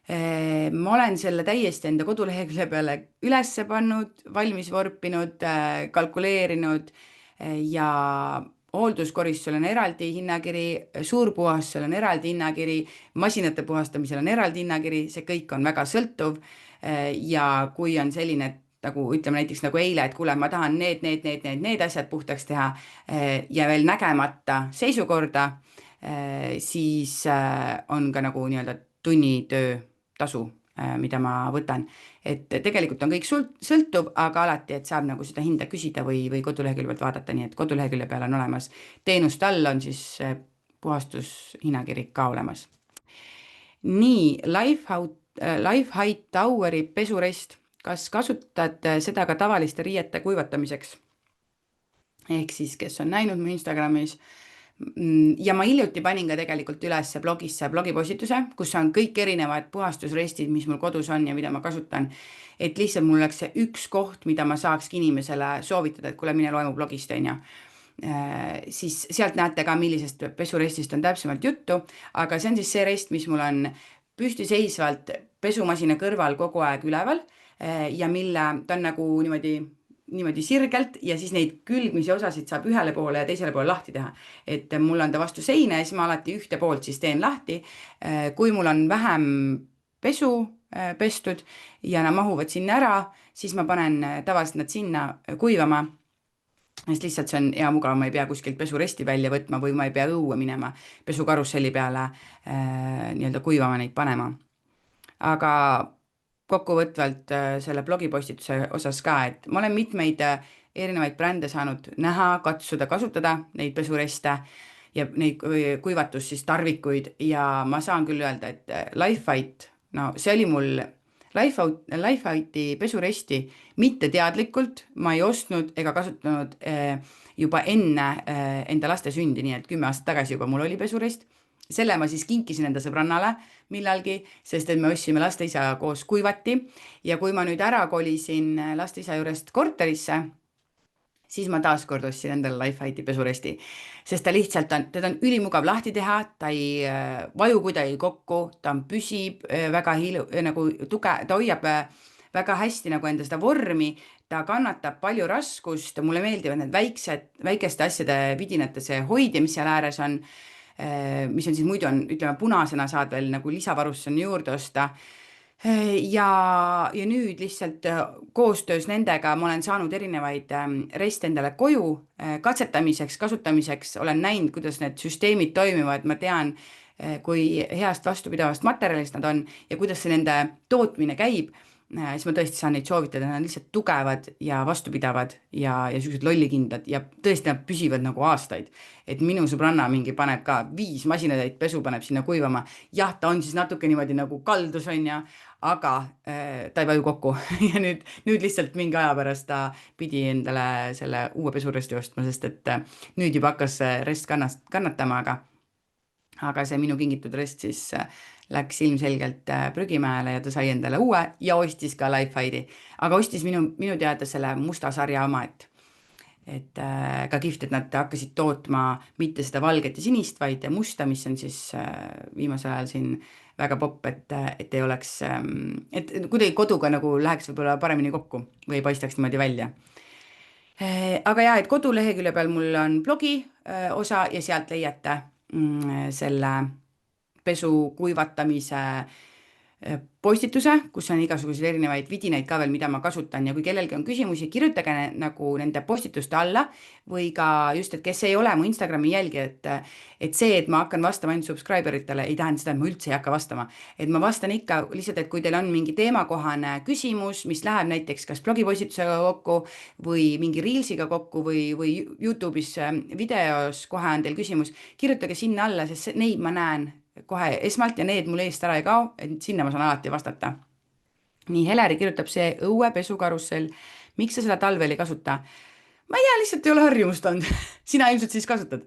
Ma olen selle täiesti enda kodulehekülje peale üles pannud, valmis vorpinud, kalkuleerinud ja hoolduskoristusel on eraldi hinnakiri, suurpuhastusel on eraldi hinnakiri, masinate puhastamisel on eraldi hinnakiri, see kõik on väga sõltuv. Ja kui on selline, et nagu ütleme näiteks nagu eile, et kuule, ma tahan need asjad puhtaks teha ja veel nägemata seisukorda, siis on ka nagu nii-öelda tunnitöö tasu, mida ma võtan. Et tegelikult on kõik sõltub, aga alati, et saab nagu seda hinda küsida või kodulehekülje pealt vaadata, nii et kodulehekülje peal on olemas. Teenuste all on siis puhastushinnakiri ka olemas. Nii, Lifehide Toweri pesurest. Kas kasutad seda ka tavaliste riiete kuivatamiseks? Ehk siis, kes on näinud mu Instagramis, ja ma hiljuti panin ka tegelikult üles blogisse blogipostituse, kus on kõik erinevad puhastusrestid, mis mul kodus on ja mida ma kasutan, et lihtsalt mul oleks see üks koht, mida ma saakski inimesele soovitada, et kuule, mine loe mu blogist, on ju. Siis sealt näete ka, millisest pesurestist on täpsemalt juttu, aga see on siis see rest, mis mul on püstiseisvalt pesumasina kõrval kogu aeg üleval ja mille ta on nagu niimoodi sirgelt ja siis neid külgmise osasid saab ühele poole ja teisele poole lahti teha. Et mul on ta vastu seina ja siis ma alati ühte poolt siis teen lahti. Kui mul on vähem pesu pestud ja nad mahuvad sinna ära, siis ma panen tavaliselt nad sinna kuivama. Sest lihtsalt see on hea mugav, ma ei pea kuskilt pesuresti välja võtma või ma ei pea õue minema pesukarusselli peale nii-öelda kuivama neid panema. Aga kokkuvõtvalt selle blogipostituse osas ka, et ma olen mitmeid erinevaid brände saanud näha, katsuda, kasutada neid pesureste ja neid kuivatus siis tarvikuid ja ma saan küll öelda, et Lifehide, no see oli mul Lifehide'i pesuresti mitte teadlikult, ma ei ostnud ega kasutanud juba enne enda laste sündi, nii et 10 aastat tagasi juba mul oli pesurest. Selle ma siis kinkisin enda sõbrannale millalgi, sest et me ostsime lasteisa koos kuivati ja kui ma nüüd ära kolisin lasteisa juurest korterisse, siis ma taaskord ostsin endale Lifehide'i pesuresti, sest ta lihtsalt on, teda on ülimugav lahti teha, ta ei vaju kuidagi kokku, ta on püsib väga nagu ta hoiab väga hästi nagu enda seda vormi, ta kannatab palju raskust, mulle meeldivad need väikeste asjade vidinate see hoidja, mis seal ääres on, mis on siis muidu on, ütleme, punasena saad veel nagu lisavarustusena juurde osta. Ja nüüd lihtsalt koostöös nendega ma olen saanud erinevaid reste endale koju katsetamiseks, kasutamiseks, olen näinud, kuidas need süsteemid toimivad, ma tean, kui heast vastupidavast materjalist nad on ja kuidas see nende tootmine käib, siis ma tõesti saan neid soovitada, nad on lihtsalt tugevad ja vastupidavad ja sellised lollikindlad ja tõesti nad püsivad nagu aastaid. Et minu sõbranna mingi paneb ka 5 masinatäit pesu, paneb sinna kuivama. Jah, ta on siis natuke niimoodi nagu kaldus on ja, aga ta ei vaju kokku ja nüüd lihtsalt mingi aja pärast ta pidi endale selle uue pesuresti ostma, sest et nüüd juba hakkas rest kannatama, aga see minu kingitud rest siis läks ilmselgelt prügimäele ja ta sai endale uue ja ostis ka Lifehide'i, aga ostis minu teada selle musta sarja oma, et ka kihvt, et nad hakkasid tootma mitte seda valget ja sinist, vaid musta, mis on siis viimasel ajal siin väga popp, et ei oleks, et kuidagi koduga nagu läheks võib-olla paremini kokku või ei paistaks niimoodi välja. Aga jah, et kodulehekülje peal mul on blogi osa ja sealt leiate selle pesu kuivatamise postituse, kus on igasuguseid erinevaid vidinaid ka veel, mida ma kasutan ja kui kellelgi on küsimusi, kirjutage nagu nende postituste alla või ka just, et kes ei ole mu Instagrami jälgijad, et see, et ma hakkan vastama ainult subscriber itele, ei tähenda seda, et ma üldse ei hakka vastama. Et ma vastan ikka lihtsalt, et kui teil on mingi teemakohane küsimus, mis läheb näiteks kas blogipostitusega kokku või mingi Reelsiga kokku või Youtube'is videos kohe on teil küsimus, kirjutage sinna alla, sest neid ma näen kohe esmalt ja need mul eest ära ei kao, et sinna ma saan alati vastata. nii, Heleri kirjutab see õuepesukarussell. miks sa seda talvel ei kasuta? ma ei tea, lihtsalt ei ole harjumust olnud. sina ilmselt siis kasutad.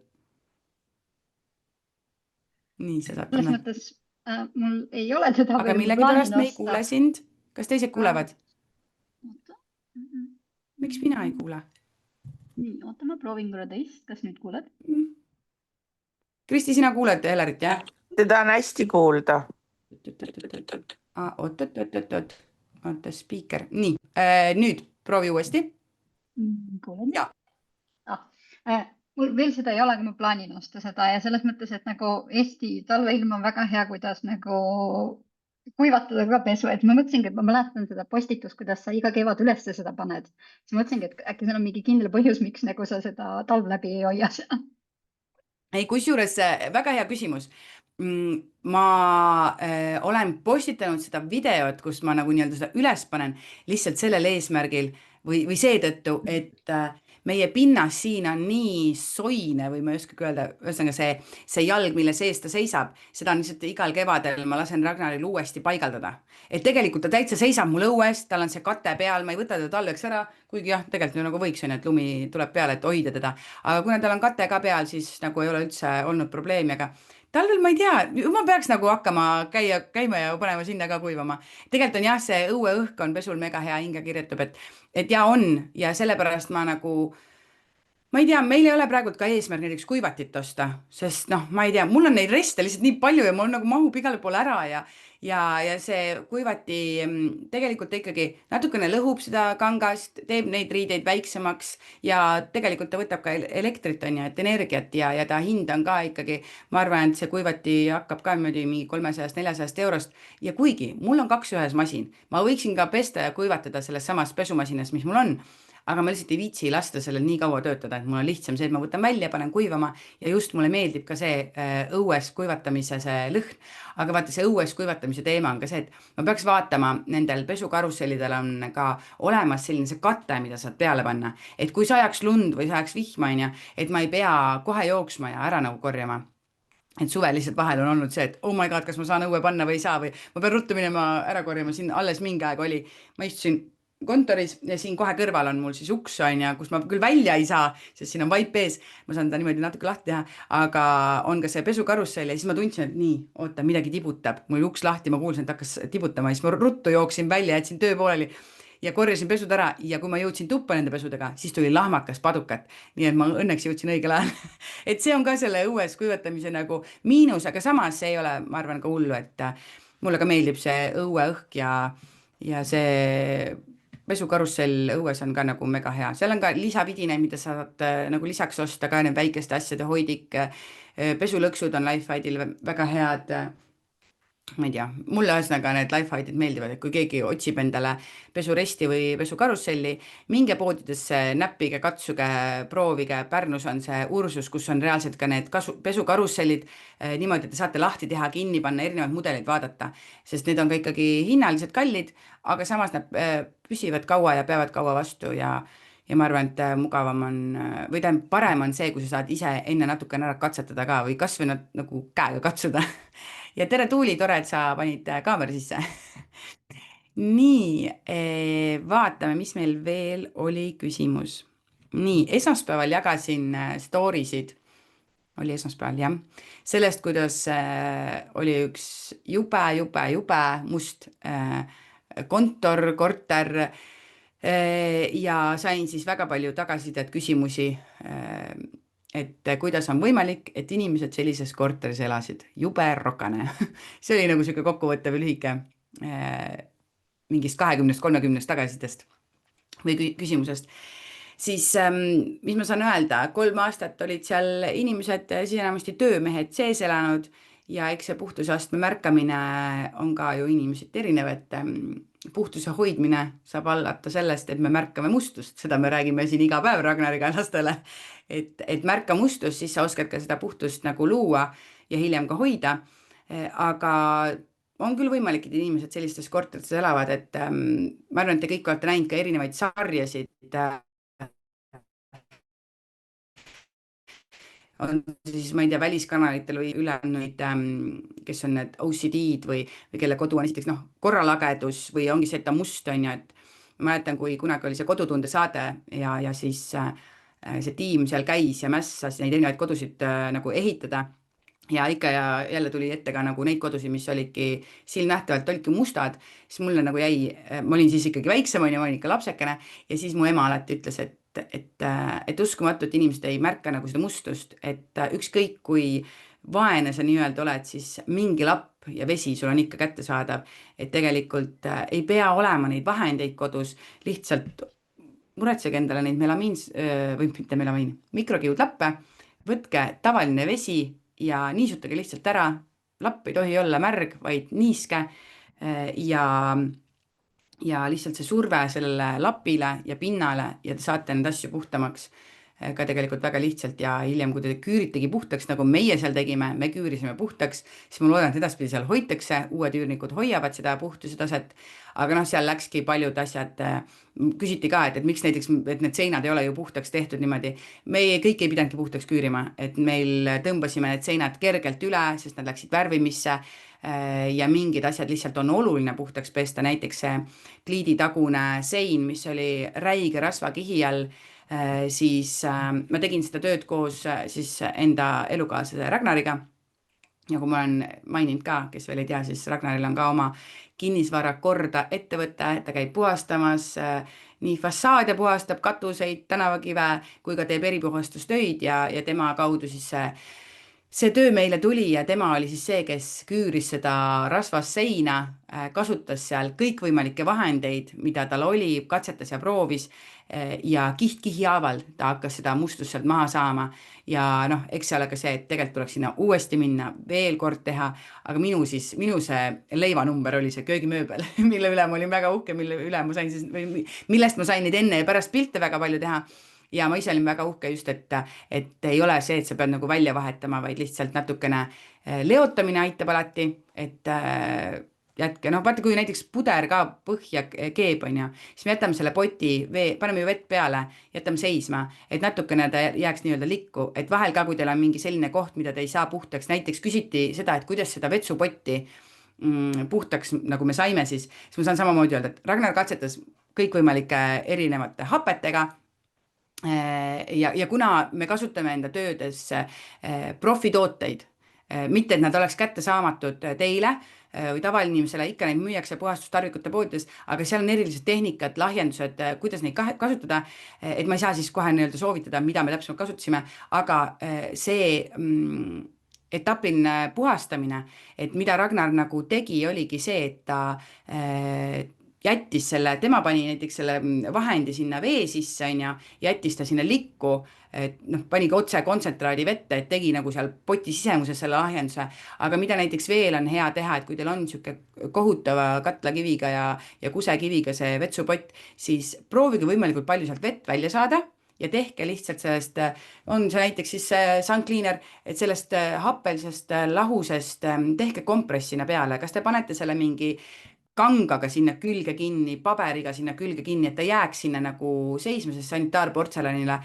nii, sa saad selles panna. mõttes mul ei ole teda aga veel millegipärast plaanin me ei osta. kuule sind. kas teised kuulevad? Oota. miks mina ei kuule? Nii, oota, ma proovin korra teist, kas nüüd kuuled? Kristi, sina kuuled Helerit, jah? Teda on hästi kuulda. Oot, oota, spiiker. nii, nüüd proovi uuesti. Kuulen. Jaa. Mul veel seda ei ole, aga ma plaanin osta seda ja selles mõttes, et nagu Eesti talveilm on väga hea, kuidas nagu kuivatada ka pesu, et ma mõtlesingi, et ma mäletan seda postitust, kuidas sa iga kevad üles seda paned. siis mõtlesingi, et äkki seal on mingi kindel põhjus, miks nagu sa seda talv läbi ei hoia seal. ei, kusjuures väga hea küsimus. Ma olen postitanud seda videot, kus ma nagu nii-öelda seda üles panen lihtsalt sellel eesmärgil või seetõttu, et meie pinnas siin on nii soine või ma ei oskagi öelda, ühesõnaga see jalg, mille sees ta seisab, seda on lihtsalt igal kevadel ma lasen Ragnaril uuesti paigaldada. Et tegelikult ta täitsa seisab mul õues, tal on see kate peal, ma ei võta teda talveks ära, kuigi jah, tegelikult nagu võiks on, et lumi tuleb peale, et hoida teda. Aga kuna tal on kate ka peal, siis nagu ei ole üldse olnud probleemi, aga talvel ma ei tea, ma peaks nagu hakkama käima ja panema sinna ka kuivama. Tegelikult on jah, see õueõhk on pesul mega hea, Inge kirjutab, et ja on ja sellepärast ma nagu, ma ei tea, meil ei ole praegult ka eesmärk näiteks kuivatit osta, sest noh, ma ei tea, mul on neid reste lihtsalt nii palju ja mul nagu mahub igale poole ära ja see kuivati tegelikult ikkagi natukene lõhub seda kangast, teeb neid riideid väiksemaks ja tegelikult ta võtab ka elektrit on ju, et energiat ja ta hind on ka ikkagi, ma arvan, et see kuivati hakkab ka niimoodi mingi 300-400 eurost ja kuigi mul on 2 ühes masin, ma võiksin ka pesta ja kuivatada selles samas pesumasinas, mis mul on, aga ma lihtsalt ei viitsi lasta sellel nii kaua töötada, et mul on lihtsam see, et ma võtan välja, panen kuivama ja just mulle meeldib ka see õues kuivatamise see lõhn. aga vaata, see õues kuivatamise teema on ka see, et ma peaks vaatama, nendel pesukarussellidel on ka olemas selline see kate, mida saad peale panna, et kui sajaks lund või sajaks vihma, on ju, et ma ei pea kohe jooksma ja ära nagu korjama. et suvel lihtsalt vahel on olnud see, et oh my god, kas ma saan õue panna või ei saa või ma pean ruttu minema ära korjama, siin alles mingi aeg oli, ma istusin kontoris ja siin kohe kõrval on mul siis uks on ju, kus ma küll välja ei saa, sest siin on vaip ees, ma saan ta niimoodi natuke lahti teha, aga on ka see pesukarussell ja siis ma tundsin, et nii, oota, midagi tibutab, mul oli uks lahti, ma kuulsin, et hakkas tibutama ja siis ma ruttu jooksin välja, jätsin töö pooleli ja korjasin pesud ära ja kui ma jõudsin tuppa nende pesudega, siis tuli lahmakas padukat. nii et ma õnneks jõudsin õigel ajal et see on ka selle õues kuivatamise nagu miinus, aga samas see ei ole, ma arvan, ka hullu, et mulle ka meeldib see õueõhk ja see pesukarussell õues on ka nagu mega hea, seal on ka lisavidinaid, mida saad nagu lisaks osta ka need väikeste asjade hoidik. pesulõksud on Lifehide'il väga head. ma ei tea, mulle ühesõnaga need Lifehide'id meeldivad, et kui keegi otsib endale pesuresti või pesukarusselli, minge poodidesse, näppige, katsuge, proovige. Pärnus on see Ursus, kus on reaalselt ka need pesukarussellid niimoodi, et te saate lahti teha, kinni panna, erinevaid mudeleid vaadata, sest need on ka ikkagi hinnaliselt kallid, aga samas nad püsivad kaua ja peavad kaua vastu ja ma arvan, et mugavam on või tähendab, parem on see, kui sa saad ise enne natukene ära katsetada ka või kas või nagu käega katsuda ja tere, Tuuli, tore, et sa panid kaamera sisse nii, vaatame, mis meil veel oli küsimus. nii, esmaspäeval jagasin story sid, oli esmaspäeval jah, sellest, kuidas oli üks jube must kontor, korter ja sain siis väga palju tagasisidet, küsimusi, et kuidas on võimalik, et inimesed sellises korteris elasid, jube rokane see oli nagu sihuke kokkuvõttev lühike mingist 20-30 tagasisidest või küsimusest. siis mis ma saan öelda, 3 aastat olid seal inimesed siis enamasti töömehed sees elanud ja eks see puhtusastme märkamine on ka ju inimesed erinev, et puhtuse hoidmine saab alata sellest, et me märkame mustust, seda me räägime siin iga päev Ragnariga lastele, et märka mustust, siis sa oskad ka seda puhtust nagu luua ja hiljem ka hoida. Aga on küll võimalik, et inimesed sellistes korterites elavad, et ma arvan, et te kõik olete näinud ka erinevaid sarjasid, on siis, ma ei tea, väliskanalitel või üleannuid, kes on need OCD-d või kelle kodu on esiteks korralagedus või ongi see, et ta must on ju, et ma mäletan, kui kunagi oli see kodutunde saade ja siis see tiim seal käis ja mässas neid erinevaid kodusid nagu ehitada ja ikka ja jälle tuli ette ka nagu neid kodusid, mis olidki silmnähtavalt olidki mustad, siis mulle nagu jäi, ma olin siis ikkagi väiksem, ma olin ikka lapsekene ja siis mu ema alati ütles, et uskumatu, et inimesed ei märka nagu seda mustust, et ükskõik kui vaene sa nii-öelda oled, siis mingi lapp ja vesi sul on ikka kättesaadav, et tegelikult ei pea olema neid vahendeid kodus, lihtsalt muretsege endale neid või mitte melamiin, mikrokiudlappe, võtke tavaline vesi ja niisutage lihtsalt ära, lapp ei tohi olla märg, vaid niiske ja ja lihtsalt see surve sellele lapile ja pinnale ja te saate need asju puhtamaks ka tegelikult väga lihtsalt ja hiljem, kui te küüritegi puhtaks, nagu meie seal tegime, me küürisime puhtaks, siis ma loodan, et edaspidi seal hoitakse, uued üürnikud hoiavad seda puhtuse taset, aga seal läkski paljud asjad, küsiti ka, et miks näiteks, et need seinad ei ole ju puhtaks tehtud niimoodi, meie kõik ei pidanudki puhtaks küürima, et meil tõmbasime need seinad kergelt üle, sest nad läksid värvimisse ja mingid asjad lihtsalt on oluline puhtaks pesta, näiteks see kliiditagune sein, mis oli räige rasvakihi all, siis ma tegin seda tööd koos siis enda elukaaslase Ragnariga, nagu ma olen maininud ka, kes veel ei tea, siis Ragnaril on ka oma kinnisvara korda ettevõte, ta käib puhastamas, nii fassaade puhastab, katuseid, tänavakive, kui ka teeb eripuhastustöid ja tema kaudu siis see töö meile tuli ja tema oli siis see, kes küüris seda rasvast seina, kasutas seal kõikvõimalikke vahendeid, mida tal oli, katsetas ja proovis ja kiht-kihi haaval ta hakkas seda mustust sealt maha saama ja eks see ole ka see, et tegelikult tuleks sinna uuesti minna, veel kord teha, aga minu see leivanumber oli see köögimööbel, mille üle ma olin väga uhke, mille üle ma sain siis, millest ma sain neid enne ja pärast pilte väga palju teha ja ma ise olin väga uhke just, et ei ole see, et sa pead nagu välja vahetama, vaid lihtsalt natukene leotamine aitab alati, et jätke, vaata, kui näiteks puder ka põhja keeb, on ju, siis me jätame selle poti vee, paneme ju vett peale, jätame seisma, et natukene ta jääks nii-öelda likku, et vahel ka, kui teil on mingi selline koht, mida te ei saa puhtaks, näiteks küsiti seda, et kuidas seda vetsupotti puhtaks, nagu me saime, siis ma saan samamoodi öelda, et Ragnar katsetas kõikvõimalike erinevate hapetega, ja kuna me kasutame enda töödes profitooteid, mitte et nad oleks kättesaamatud teile või tavalinimesele, ikka neid müüakse puhastustarvikute poodides, aga seal on erilised tehnikad, lahjendused, kuidas neid kasutada, et ma ei saa siis kohe nii-öelda soovitada, mida me täpsemalt kasutasime, aga see etapiline puhastamine, et mida Ragnar nagu tegi, oligi see, et ta jättis selle, tema pani näiteks selle vahendi sinna vee sisse, on ju, jättis ta sinna likku, et panigi otse kontsentraadi vette, et tegi nagu seal poti sisemuses selle lahjenduse, aga mida näiteks veel on hea teha, et kui teil on niisugune kohutava katlakiviga ja kusekiviga see vetsupott, siis proovige võimalikult palju sealt vett välja saada ja tehke lihtsalt sellest, on see näiteks siis sun cleaner, et sellest happelisest lahusest tehke kompress sinna peale, kas te panete selle mingi kangaga sinna külge kinni, paberiga sinna külge kinni, et ta jääks sinna nagu seisma, sest sanitaarportselanile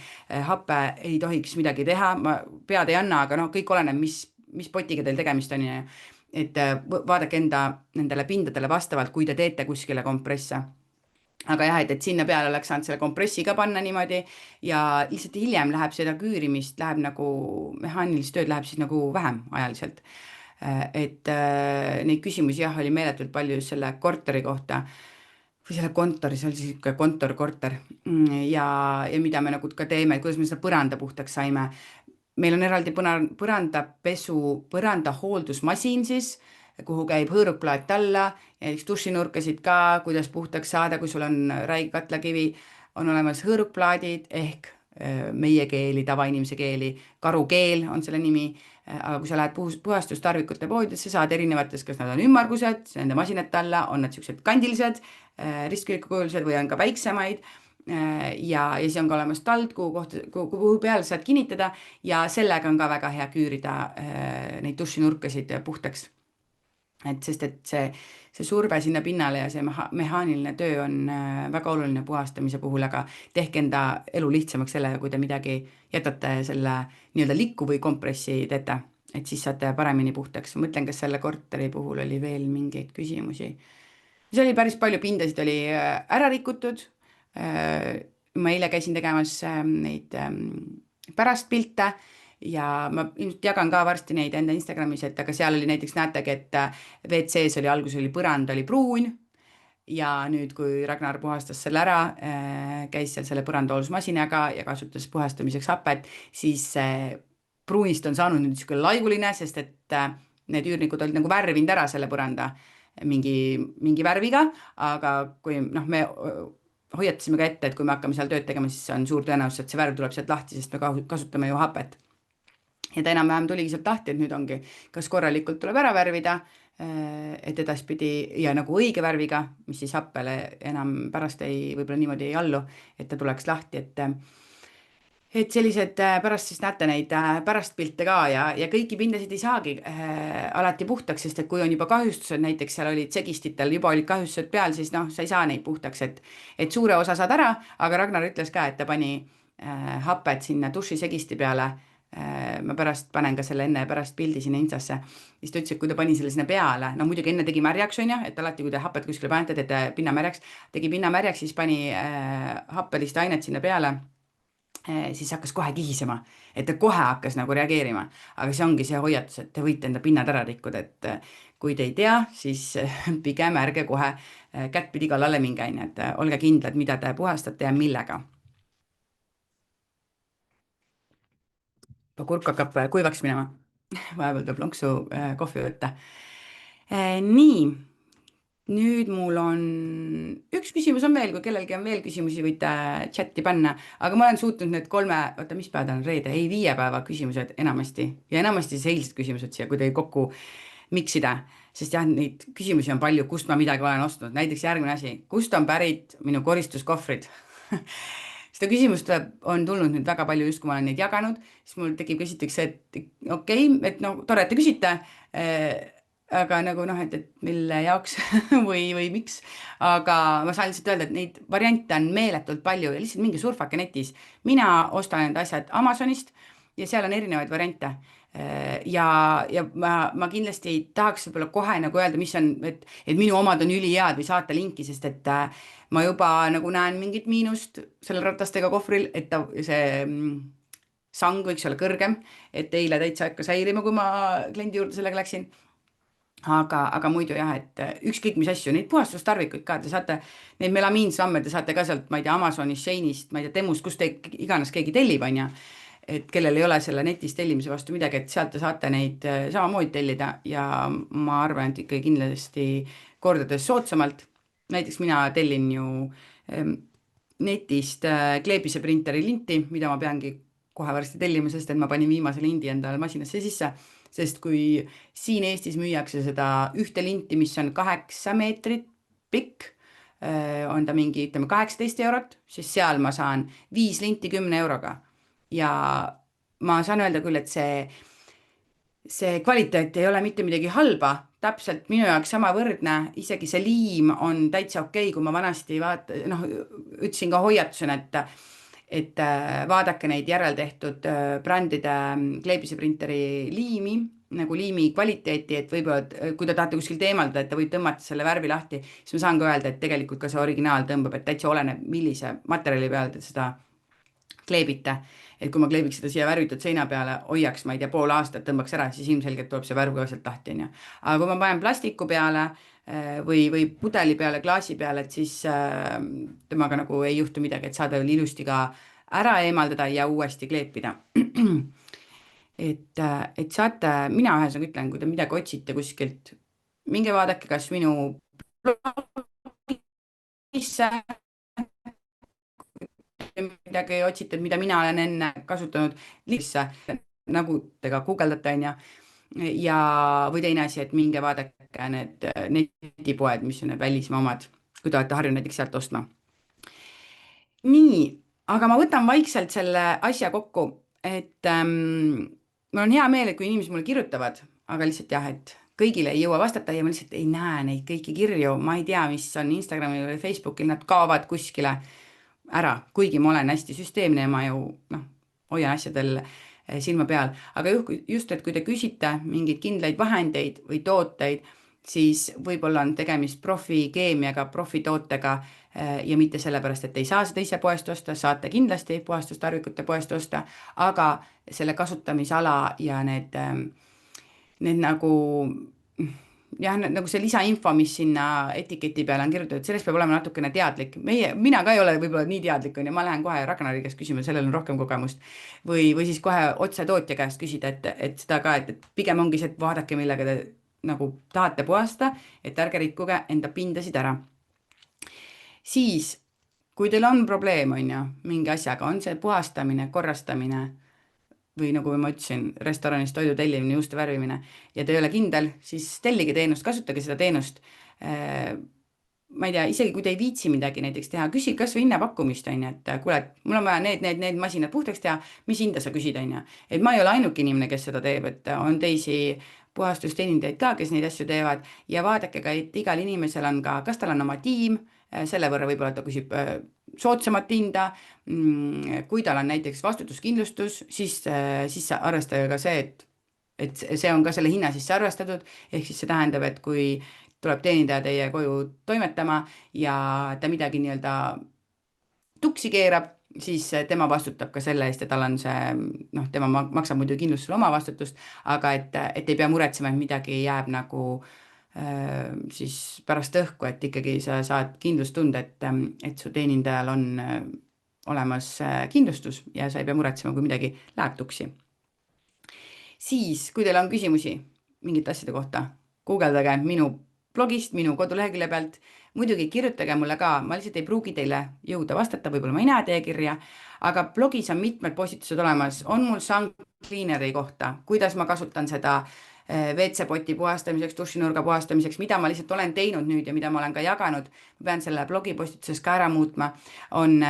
happe ei tohiks midagi teha, ma pead ei anna, aga kõik oleneb, mis potiga teil tegemist on. Et vaadake enda nendele pindadele vastavalt, kui te teete kuskile kompresse. Aga jah, et sinna peale oleks saanud selle kompressi ka panna niimoodi ja lihtsalt hiljem läheb seda küürimist, läheb nagu mehaanilist tööd läheb siis nagu vähem ajaliselt. Et neid küsimusi jah, oli meeletult palju just selle korteri kohta või selle kontori, see oli siis kontor-korter ja mida me nagu ka teeme, kuidas me seda põranda puhtaks saime. Meil on eraldi põrandapesu, põrandahooldusmasin siis, kuhu käib hõõrukplaat alla ja dušinurkasid ka, kuidas puhtaks saada, kui sul on räige katlakivi, on olemas hõõrukplaadid ehk meie keeli, tavainimese keeli, karukeel on selle nimi, aga kui sa lähed puhastustarvikute poodidesse, saad erinevates, kas nad on ümmargused, nende masinate alla, on nad niisugused kandilised, ristkülikujulised või on ka väiksemaid ja siis on ka olemas tald, kuhu peale saad kinnitada ja sellega on ka väga hea küürida neid dušinurkasid puhtaks. Sest et see surve sinna pinnale ja see mehaaniline töö on väga oluline puhastamise puhul, aga tehke enda elu lihtsamaks sellega, kui te midagi jätate selle nii-öelda likku või kompressi teete, et siis saate paremini puhtaks. Mõtlen, kas selle korteri puhul oli veel mingeid küsimusi. See oli päris palju, pindasid oli ära rikutud. Ma eile käisin tegemas neid pärast pilte ja ma ilmselt jagan ka varsti neid enda Instagramis, et aga seal oli näiteks näetegi, et WC-s oli alguses oli põrand, oli pruun ja nüüd, kui Ragnar puhastas selle ära, käis seal selle põrandahooldusmasinaga ja kasutas puhastamiseks hapet, siis pruunist on saanud nüüd niisugune laiguline, sest et need üürnikud olid nagu värvinud ära selle põranda mingi värviga, aga kui me hoiatasime ka ette, et kui me hakkame seal tööd tegema, siis on suur tõenäosus, et see värv tuleb sealt lahti, sest me kasutame ju hapet. Ja ta enam-vähem tuligi sealt lahti, et nüüd ongi, kas korralikult tuleb ära värvida, et edaspidi ja nagu õige värviga, mis siis happele enam pärast võib-olla niimoodi ei allu, et ta tuleks lahti, et sellised pärast siis näete neid pärast pilte ka ja kõiki pindasid ei saagi alati puhtaks, sest et kui on juba kahjustused, näiteks seal olid segistitel juba olid kahjustused peal, siis sa ei saa neid puhtaks, et suure osa saad ära, aga Ragnar ütles ka, et ta pani hapet sinna dušisegisti peale. Ma pärast panen ka selle enne ja pärast pildi sinna Instasse. Siis ta ütles, et kui ta pani selle sinna peale, muidugi enne tegi märjaks, on ju, et alati, kui te hapet kuskile panete, teete pinna märjaks, tegi pinna märjaks, siis pani happelist ainet sinna peale, siis hakkas kohe kihisema, et ta kohe hakkas nagu reageerima. Aga see ongi see hoiatus, et te võite enda pinnad ära rikkuda, et kui te ei tea, siis pigem ärge kohe kättpidi kallale minge, et olge kindlad, mida te puhastate ja millega. Kurk hakkab kuivaks minema. Vahepeal tuleb lonksu kohvi võtta. Nii, nüüd mul on üks küsimus on veel, kui kellelgi on veel küsimusi, võite chati panna, aga ma olen suutnud need 3, mis päevad on reede, 5 päeva küsimused enamasti ja enamasti siis eilsed küsimused siia kuidagi kokku miksida, sest jah, neid küsimusi on palju, kust ma midagi olen ostnud. Näiteks järgmine asi, kust on pärit minu koristuskohvrid? Seda küsimust on tulnud nüüd väga palju, just kui ma olen neid jaganud, siis mul tekib esiteks, et okei, et tore, et te küsite, aga nagu et mille jaoks või miks, aga ma saan lihtsalt öelda, et neid variante on meeletult palju ja lihtsalt mingi surfake netis. Mina ostan need asjad Amazonist ja seal on erinevaid variante. Ja ma kindlasti ei tahaks võib-olla kohe nagu öelda, mis on, et minu omad on ülihead või saata linki, sest et ma juba nagu näen mingit miinust selle ratastega kohvril, et see sang võiks olla kõrgem, et eile täitsa hakkas häirima, kui ma kliendi juurde sellega läksin. Aga muidu jah, et ükskõik mis asju, neid puhastustarvikuid ka, te saate neid melamiinsamme, te saate ka sealt, ma ei tea, Amazonist, Sheinist, ma ei tea, Temust, kust iganes keegi tellib, on ju. Et kellel ei ole selle netis tellimise vastu midagi, et sealt te saate neid samamoodi tellida ja ma arvan, et ikka kindlasti kordades soodsamalt. Näiteks mina tellin ju netist kleebise printeri linti, mida ma peangi kohe varsti tellima, sest et ma panin viimase lindi endale masinasse sisse, sest kui siin Eestis müüakse seda ühte linti, mis on 8 meetrit pikk, on ta mingi, ütleme 18 eurot, siis seal ma saan 5 linti 10 euroga. Ja ma saan öelda küll, et see kvaliteet ei ole mitte midagi halba, täpselt minu jaoks sama võrdne, isegi see liim on täitsa okei, kui ma vanasti ütlesin ka hoiatusena, et vaadake neid järeltehtud brändide kleebise printeri liimi, nagu liimi kvaliteeti, et võib-olla, kui te tahate kuskilt eemaldada, et ta võib tõmmata selle värvi lahti, siis ma saan ka öelda, et tegelikult ka see originaal tõmbab, et täitsa oleneb, millise materjali peal te seda kleebite. Et kui ma kleebiks seda siia värvitud seina peale, hoiaks, ma ei tea, pool aastat tõmbaks ära, siis ilmselgelt tuleb see värv ka sealt lahti, on ju. Aga kui ma panen plastiku peale või pudeli peale, klaasi peale, et siis temaga nagu ei juhtu midagi, et saada veel ilusti ka ära eemaldada ja uuesti kleepida. Et saate, mina ühesõnaga ütlen, kui te midagi otsite kuskilt, minge vaadake, kas minu blogisse midagi otsite, mida mina olen enne kasutanud lihtsa nägudega guugeldate, on ja, või teine asi, et minge vaadake need netipoed, mis on need välismaa omad, kui te olete harjunud näiteks sealt ostma. Nii, aga ma võtan vaikselt selle asja kokku, et mul on hea meel, et kui inimesed mulle kirjutavad, aga lihtsalt jah, et kõigile ei jõua vastata ja ma lihtsalt ei näe neid kõiki kirju, ma ei tea, mis on Instagramil või Facebookil, nad kaovad kuskile ära, kuigi ma olen hästi süsteemne ja ma ju hoian asjadel silma peal, aga just, et kui te küsite mingeid kindlaid vahendeid või tooteid, siis võib-olla on tegemist profikeemiaga, profitootega ja mitte sellepärast, et ei saa seda ise poest osta, saate kindlasti puhastustarvikute poest osta, aga selle kasutamisala ja need nagu jah, nagu see lisainfo, mis sinna etiketi peale on kirjutatud, sellest peab olema natukene teadlik. Mina ka ei ole võib-olla nii teadlik, on ja ma lähen kohe Ragnari käest küsima, sellel on rohkem kogemust. Või siis kohe otse tootja käest küsida, et seda ka, et pigem ongi see, et vaadake, millega te nagu tahate puhastada, et ärge rikkuge enda pindasid ära. Siis, kui teil on probleem, on ju, mingi asjaga, on see puhastamine, korrastamine, või nagu ma ütlesin, restoranis toidu tellimine, juuste värvimine ja te ei ole kindel, siis tellige teenust, kasutage seda teenust. Ma ei tea, isegi kui te ei viitsi midagi näiteks teha, küsi kas või hinnapakkumist, on ju, et kuule, mul on vaja need masinad puhtaks teha, mis hinda sa küsid, on ju. Et ma ei ole ainuke inimene, kes seda teeb, et on teisi puhastusteenindajaid ka, kes neid asju teevad ja vaadake ka, et igal inimesel on ka, kas tal on oma tiim, selle võrra võib-olla ta küsib soodsamat hinda, kui tal on näiteks vastutuskindlustus, siis arvestage ka see, et see on ka selle hinna sisse arvestatud, ehk siis see tähendab, et kui tuleb teenindaja teie koju toimetama ja ta midagi nii-öelda tuksi keerab, siis tema vastutab ka selle eest ja tal on see, tema maksab muidu kindlustusele oma vastutust, aga et ei pea muretsema, et midagi jääb nagu siis pärast õhku, et ikkagi sa saad kindlustunde, et su teenindajal on olemas kindlustus ja sa ei pea muretsema, kui midagi läheb tuksi. Siis, kui teil on küsimusi mingite asjade kohta, guugeldage minu blogist, minu kodulehekülje pealt, muidugi kirjutage mulle ka, ma lihtsalt ei pruugi teile jõuda vastata, võib-olla ma ei näe teie kirja, aga blogis on mitmed postitused olemas, on mul Sun Cleaneri kohta, kuidas ma kasutan seda WC-poti puhastamiseks, dušinurga puhastamiseks, mida ma lihtsalt olen teinud nüüd ja mida ma olen ka jaganud, ma pean selle blogipostituses ka ära muutma, on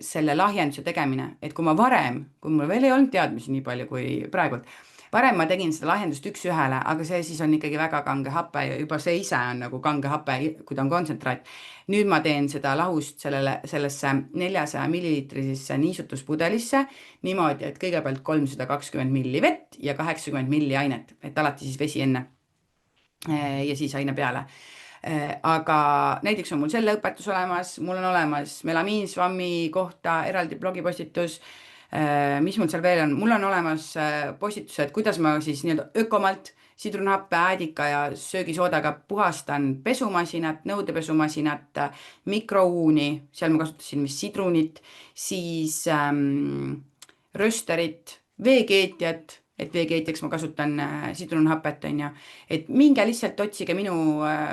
selle lahjenduse tegemine, et kui ma varem, kui mul veel ei olnud teadmisi nii palju kui praegult, varem ma tegin seda lahjendust 1 ühele, aga see siis on ikkagi väga kange hape ja juba see ise on nagu kange hape, kui ta on kontsentraat. Nüüd ma teen seda lahust sellesse 400 millilitrisesse niisutuspudelisse niimoodi, et kõigepealt 320 milli vett ja 80 milli ainet, et alati siis vesi enne ja siis aine peale. Aga näiteks on mul selle õpetus olemas, mul on olemas melamiinsvammi kohta eraldi blogipostitus, mis mul seal veel on, mul on olemas postitused, kuidas ma siis nii-öelda ökomalt sidrunhappe, äädika ja söögisoodaga puhastan pesumasinat, nõudepesumasinat, mikrouuni, seal ma kasutasin vist sidrunit, siis rösterit, veekeetjat, et veekeetjaks ma kasutan sidrunhapet, on ju, et minge lihtsalt otsige minu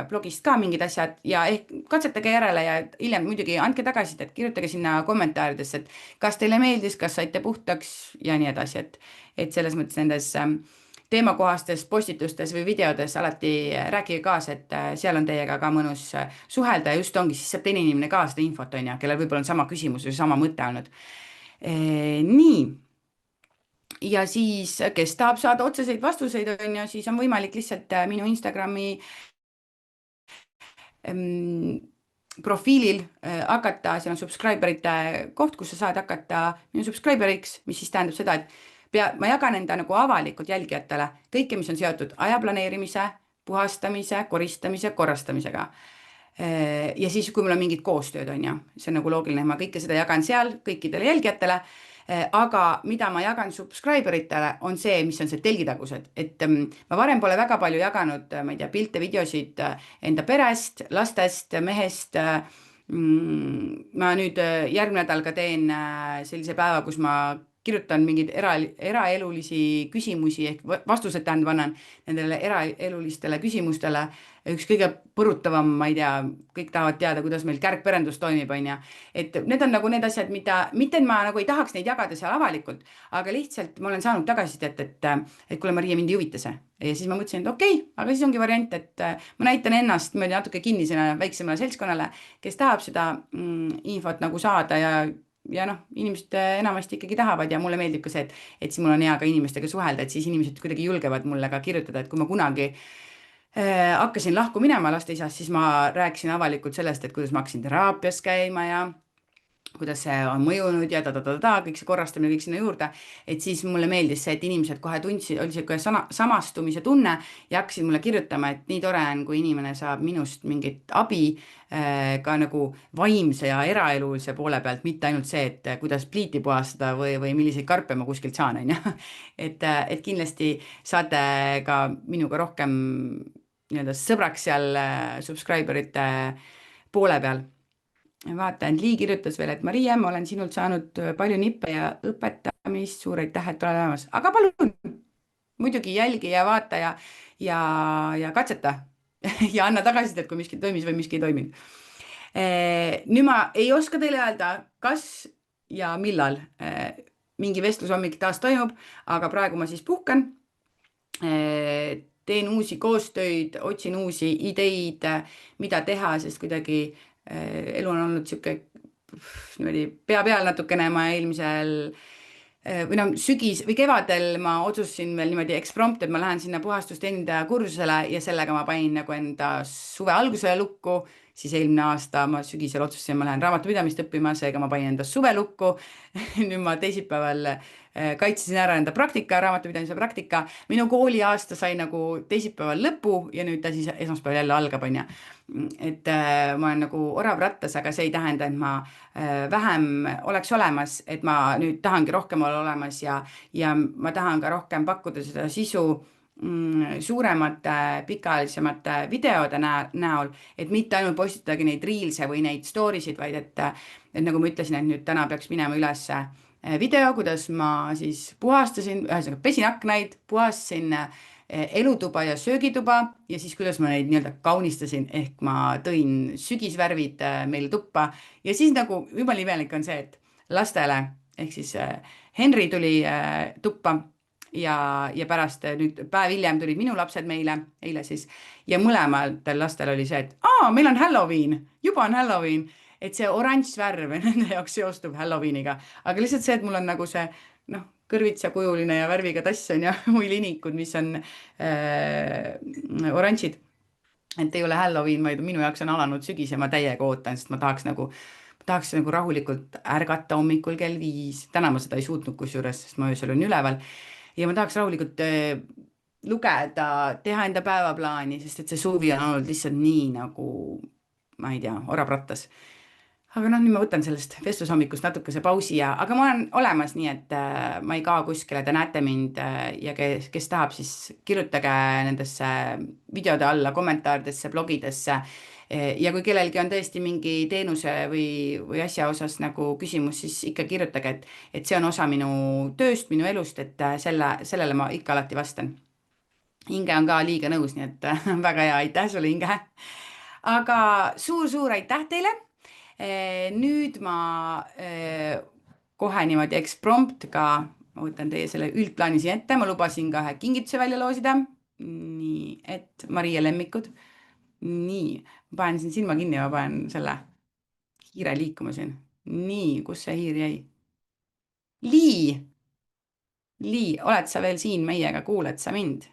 blogist ka mingid asjad ja ehk katsetage järele ja hiljem muidugi andke tagasisidet, kirjutage sinna kommentaaridesse, et kas teile meeldis, kas saite puhtaks ja nii edasi, et selles mõttes nendes teemakohastes postitustes või videodes alati rääkige kaasa, et seal on teiega ka mõnus suhelda ja just ongi, siis saab teine inimene ka seda infot, on ju, kellel võib-olla on sama küsimus või sama mõte olnud. Nii. Ja siis, kes tahab saada otseseid vastuseid, on ju, siis on võimalik lihtsalt minu Instagrami profiilil hakata, seal on subscriberite koht, kus sa saad hakata minu subscriberiks, mis siis tähendab seda, et ma jagan enda nagu avalikult jälgijatele kõike, mis on seotud aja planeerimise, puhastamise, koristamise, korrastamisega. Ja siis, kui mul on mingid koostööd, on ju, see on nagu loogiline, ma kõike seda jagan seal kõikidele jälgijatele, aga mida ma jagan subscriberitele on see, mis on see telgitagused, et ma varem pole väga palju jaganud, ma ei tea, pilte, videosid enda perest, lastest, mehest. Ma nüüd järgmine nädal ka teen sellise päeva, kus ma kirjutan mingeid eraelulisi küsimusi ehk vastused tähendab annan nendele eraelulistele küsimustele. Üks kõige põrutavam, ma ei tea, kõik tahavad teada, kuidas meil kärgperendus toimib, on ju. Et need on nagu need asjad, mida, mitte et ma nagu ei tahaks neid jagada seal avalikult, aga lihtsalt ma olen saanud tagasisidet, et kuule, Maria, mind ei huvita see. Ja siis ma mõtlesin, et okei, aga siis ongi variant, et ma näitan ennast natuke kinnisena väiksemale seltskonnale, kes tahab seda infot nagu saada ja noh, inimesed enamasti ikkagi tahavad ja mulle meeldib ka see, et siis mul on hea ka inimestega suhelda, et siis inimesed kuidagi julgevad mulle ka kirjutada, et kui ma kunagi hakkasin lahku minema lasteisast, siis ma rääkisin avalikult sellest, et kuidas ma hakkasin teraapias käima ja kuidas see on mõjunud ja kõik see korrastamine, kõik sinna juurde, et siis mulle meeldis see, et inimesed kohe tundsid, oli see samastumise tunne ja hakkasid mulle kirjutama, et nii tore on, kui inimene saab minust mingit abi ka nagu vaimse ja eraelulise poole pealt, mitte ainult see, et kuidas pliiti puhastada või milliseid karpe ma kuskilt saan, on ju. Et kindlasti saate ka minuga rohkem nii-öelda sõbraks seal subscriberite poole peal. Vaatan, Lii kirjutas veel, et Maria, ma olen sinult saanud palju nippe ja õpetamist, suur aitäh, et oled olemas. Aga palun, muidugi jälgi ja vaata ja katseta ja anna tagasisidet, kui miski toimis või miski ei toiminud. Nüüd ma ei oska teile öelda, kas ja millal mingi vestlushommik taas toimub, aga praegu ma siis puhkan. Teen uusi koostöid, otsin uusi ideid, mida teha, sest kuidagi elu on olnud niimoodi pea peal natukene. Ma eelmisel või no sügis või kevadel ma otsustasin veel niimoodi eksprompt, et ma lähen sinna puhastusteenindaja kursusele ja sellega ma panin nagu enda suve algusele lukku. Siis eelmine aasta ma sügisel otsustasin, ma lähen raamatupidamist õppima, seega ma panin enda suve lukku. Nüüd ma teisipäeval kaitsesin ära enda praktika, raamatupidamise praktika. Minu kooliaasta sai nagu teisipäeval lõpu ja nüüd ta siis esmaspäeval jälle algab, on ju. Et ma olen nagu orav rattas, aga see ei tähenda, et ma vähem oleks olemas, et ma nüüd tahangi rohkem olla olemas ja ma tahan ka rohkem pakkuda seda sisu suuremate, pikaajalisemate videode näol, et mitte ainult postitagi neid reelse või neid storysid, vaid et nagu ma ütlesin, et nüüd täna peaks minema üles video, kuidas ma siis puhastasin, ühesõnaga pesin aknaid, puhastasin elutuba ja söögituba ja siis kuidas ma neid nii-öelda kaunistasin, ehk ma tõin sügisvärvid meil tuppa ja siis nagu jumala imelik on see, et lastele, ehk siis Henri tuli tuppa ja pärast nüüd päev hiljem tulid minu lapsed meile, eile siis, ja mõlematel lastel oli see, et meil on Halloween, juba on Halloween, et see oranž värv nende jaoks seostub Halloweeniga, aga lihtsalt see, et mul on nagu see kõrvitsakujuline ja värviga tass on ja või linikud, mis on oranžid, et ei ole Halloween, vaid minu jaoks on alanud sügis ja ma täiega ootan, sest ma tahaks nagu rahulikult ärgata hommikul kell 5, täna ma seda ei suutnud kusjuures, sest ma öösel olen üleval ja ma tahaks rahulikult lugeda, teha enda päevaplaani, sest et see suvi on olnud lihtsalt nii nagu, ma ei tea, orav rattas. Aga nüüd ma võtan sellest vestlushommikust natukese pausi aga ma olen olemas nii, et ma ei kao kuskile, te näete mind ja kes tahab, siis kirjutage nendesse videode alla, kommentaaridesse, blogidesse ja kui kellelgi on tõesti mingi teenuse või asja osas nagu küsimus, siis ikka kirjutage, et see on osa minu tööst, minu elust, et sellele ma ikka alati vastan. Inge on ka liiga nõus, nii et väga hea, aitäh sulle, Inge. Aga suur aitäh teile. Nüüd ma kohe niimoodi eksprompt ka, ma võtan teie selle üldplaani siin ette, ma lubasin ka ühe kingituse välja loosida, nii, et Maria lemmikud, nii, ma panen siin silma kinni, ma panen selle hiire liikuma siin, nii, kus see hiir jäi? Lii, oled sa veel siin meiega, kuuled sa mind?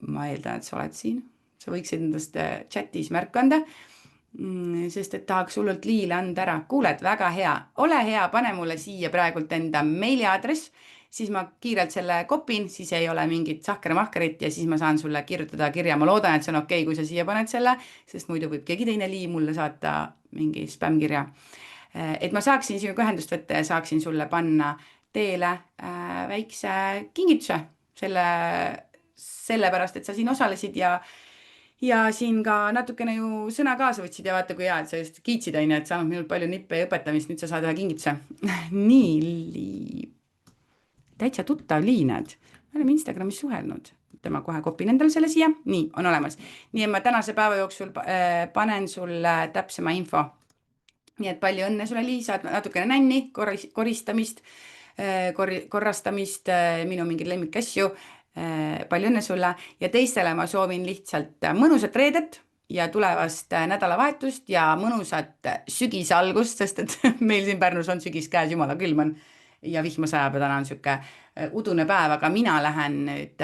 Ma eeldan, et sa oled siin. Sa võiksid endast chatis märku anda, sest et tahaks hullult Liile anda ära. Kuuled, väga hea. Ole hea, pane mulle siia praegult enda meiliaadress, siis ma kiirelt selle kopin, siis ei ole mingit sahkermahkerit ja siis ma saan sulle kirjutada kirja. Ma loodan, et see on okei, kui sa siia paned selle, sest muidu võib keegi teine Lii mulle saata mingi spämmkirja. Et ma saaksin sinuga ühendust võtta ja saaksin sulle panna teele väikse kingituse sellepärast, et sa siin osalesid ja ja siin ka natukene ju sõna kaasa võtsid ja vaata, kui hea, et sa just kiitsid, on ju, et saanud minult palju nippe ja õpetamist, nüüd sa saad ühe kingituse. Nii, täitsa tuttav Liinad. Me oleme Instagramis suhelnud. Ma kohe kopin endale selle siia. Nii, on olemas. Nii, et ma tänase päeva jooksul panen sulle täpsema info. Nii, et palju õnne sulle, Liisa, natukene nänni, koristamist, korrastamist, minu mingeid lemmikasju. Palju õnne sulle ja teistele ma soovin lihtsalt mõnusat reedet ja tulevast nädalavahetust ja mõnusat sügise algust, sest et meil siin Pärnus on sügis käes, jumala külm on ja vihma sajab ja täna on siuke udune päev, aga mina lähen nüüd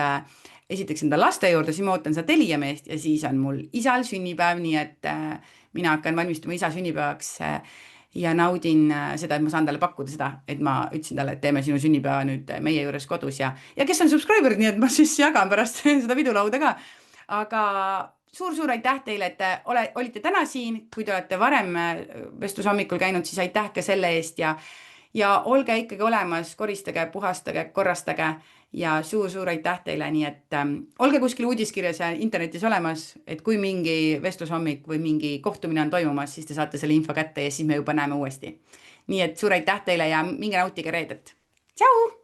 esiteks enda laste juurde, siis ma ootan seda Telia meest ja siis on mul isal sünnipäev, nii et mina hakkan valmistuma isa sünnipäevaks ja naudin seda, et ma saan talle pakkuda seda, et ma ütlesin talle, et teeme sinu sünnipäeva nüüd meie juures kodus ja kes on subscriberid, nii et ma siis jagan pärast seda vidulauda ka. Aga suur-suur aitäh teile, et olite täna siin, kui te olete varem vestlushommikul käinud, siis aitäh ka selle eest ja olge ikkagi olemas, koristage, puhastage, korrastage ja suur-suur aitäh teile, nii et olge kuskil uudiskirjas ja internetis olemas, et kui mingi vestlushommik või mingi kohtumine on toimumas, siis te saate selle info kätte ja siis me juba näeme uuesti. Nii et suur aitäh teile ja minge nautige reedet. Tšau!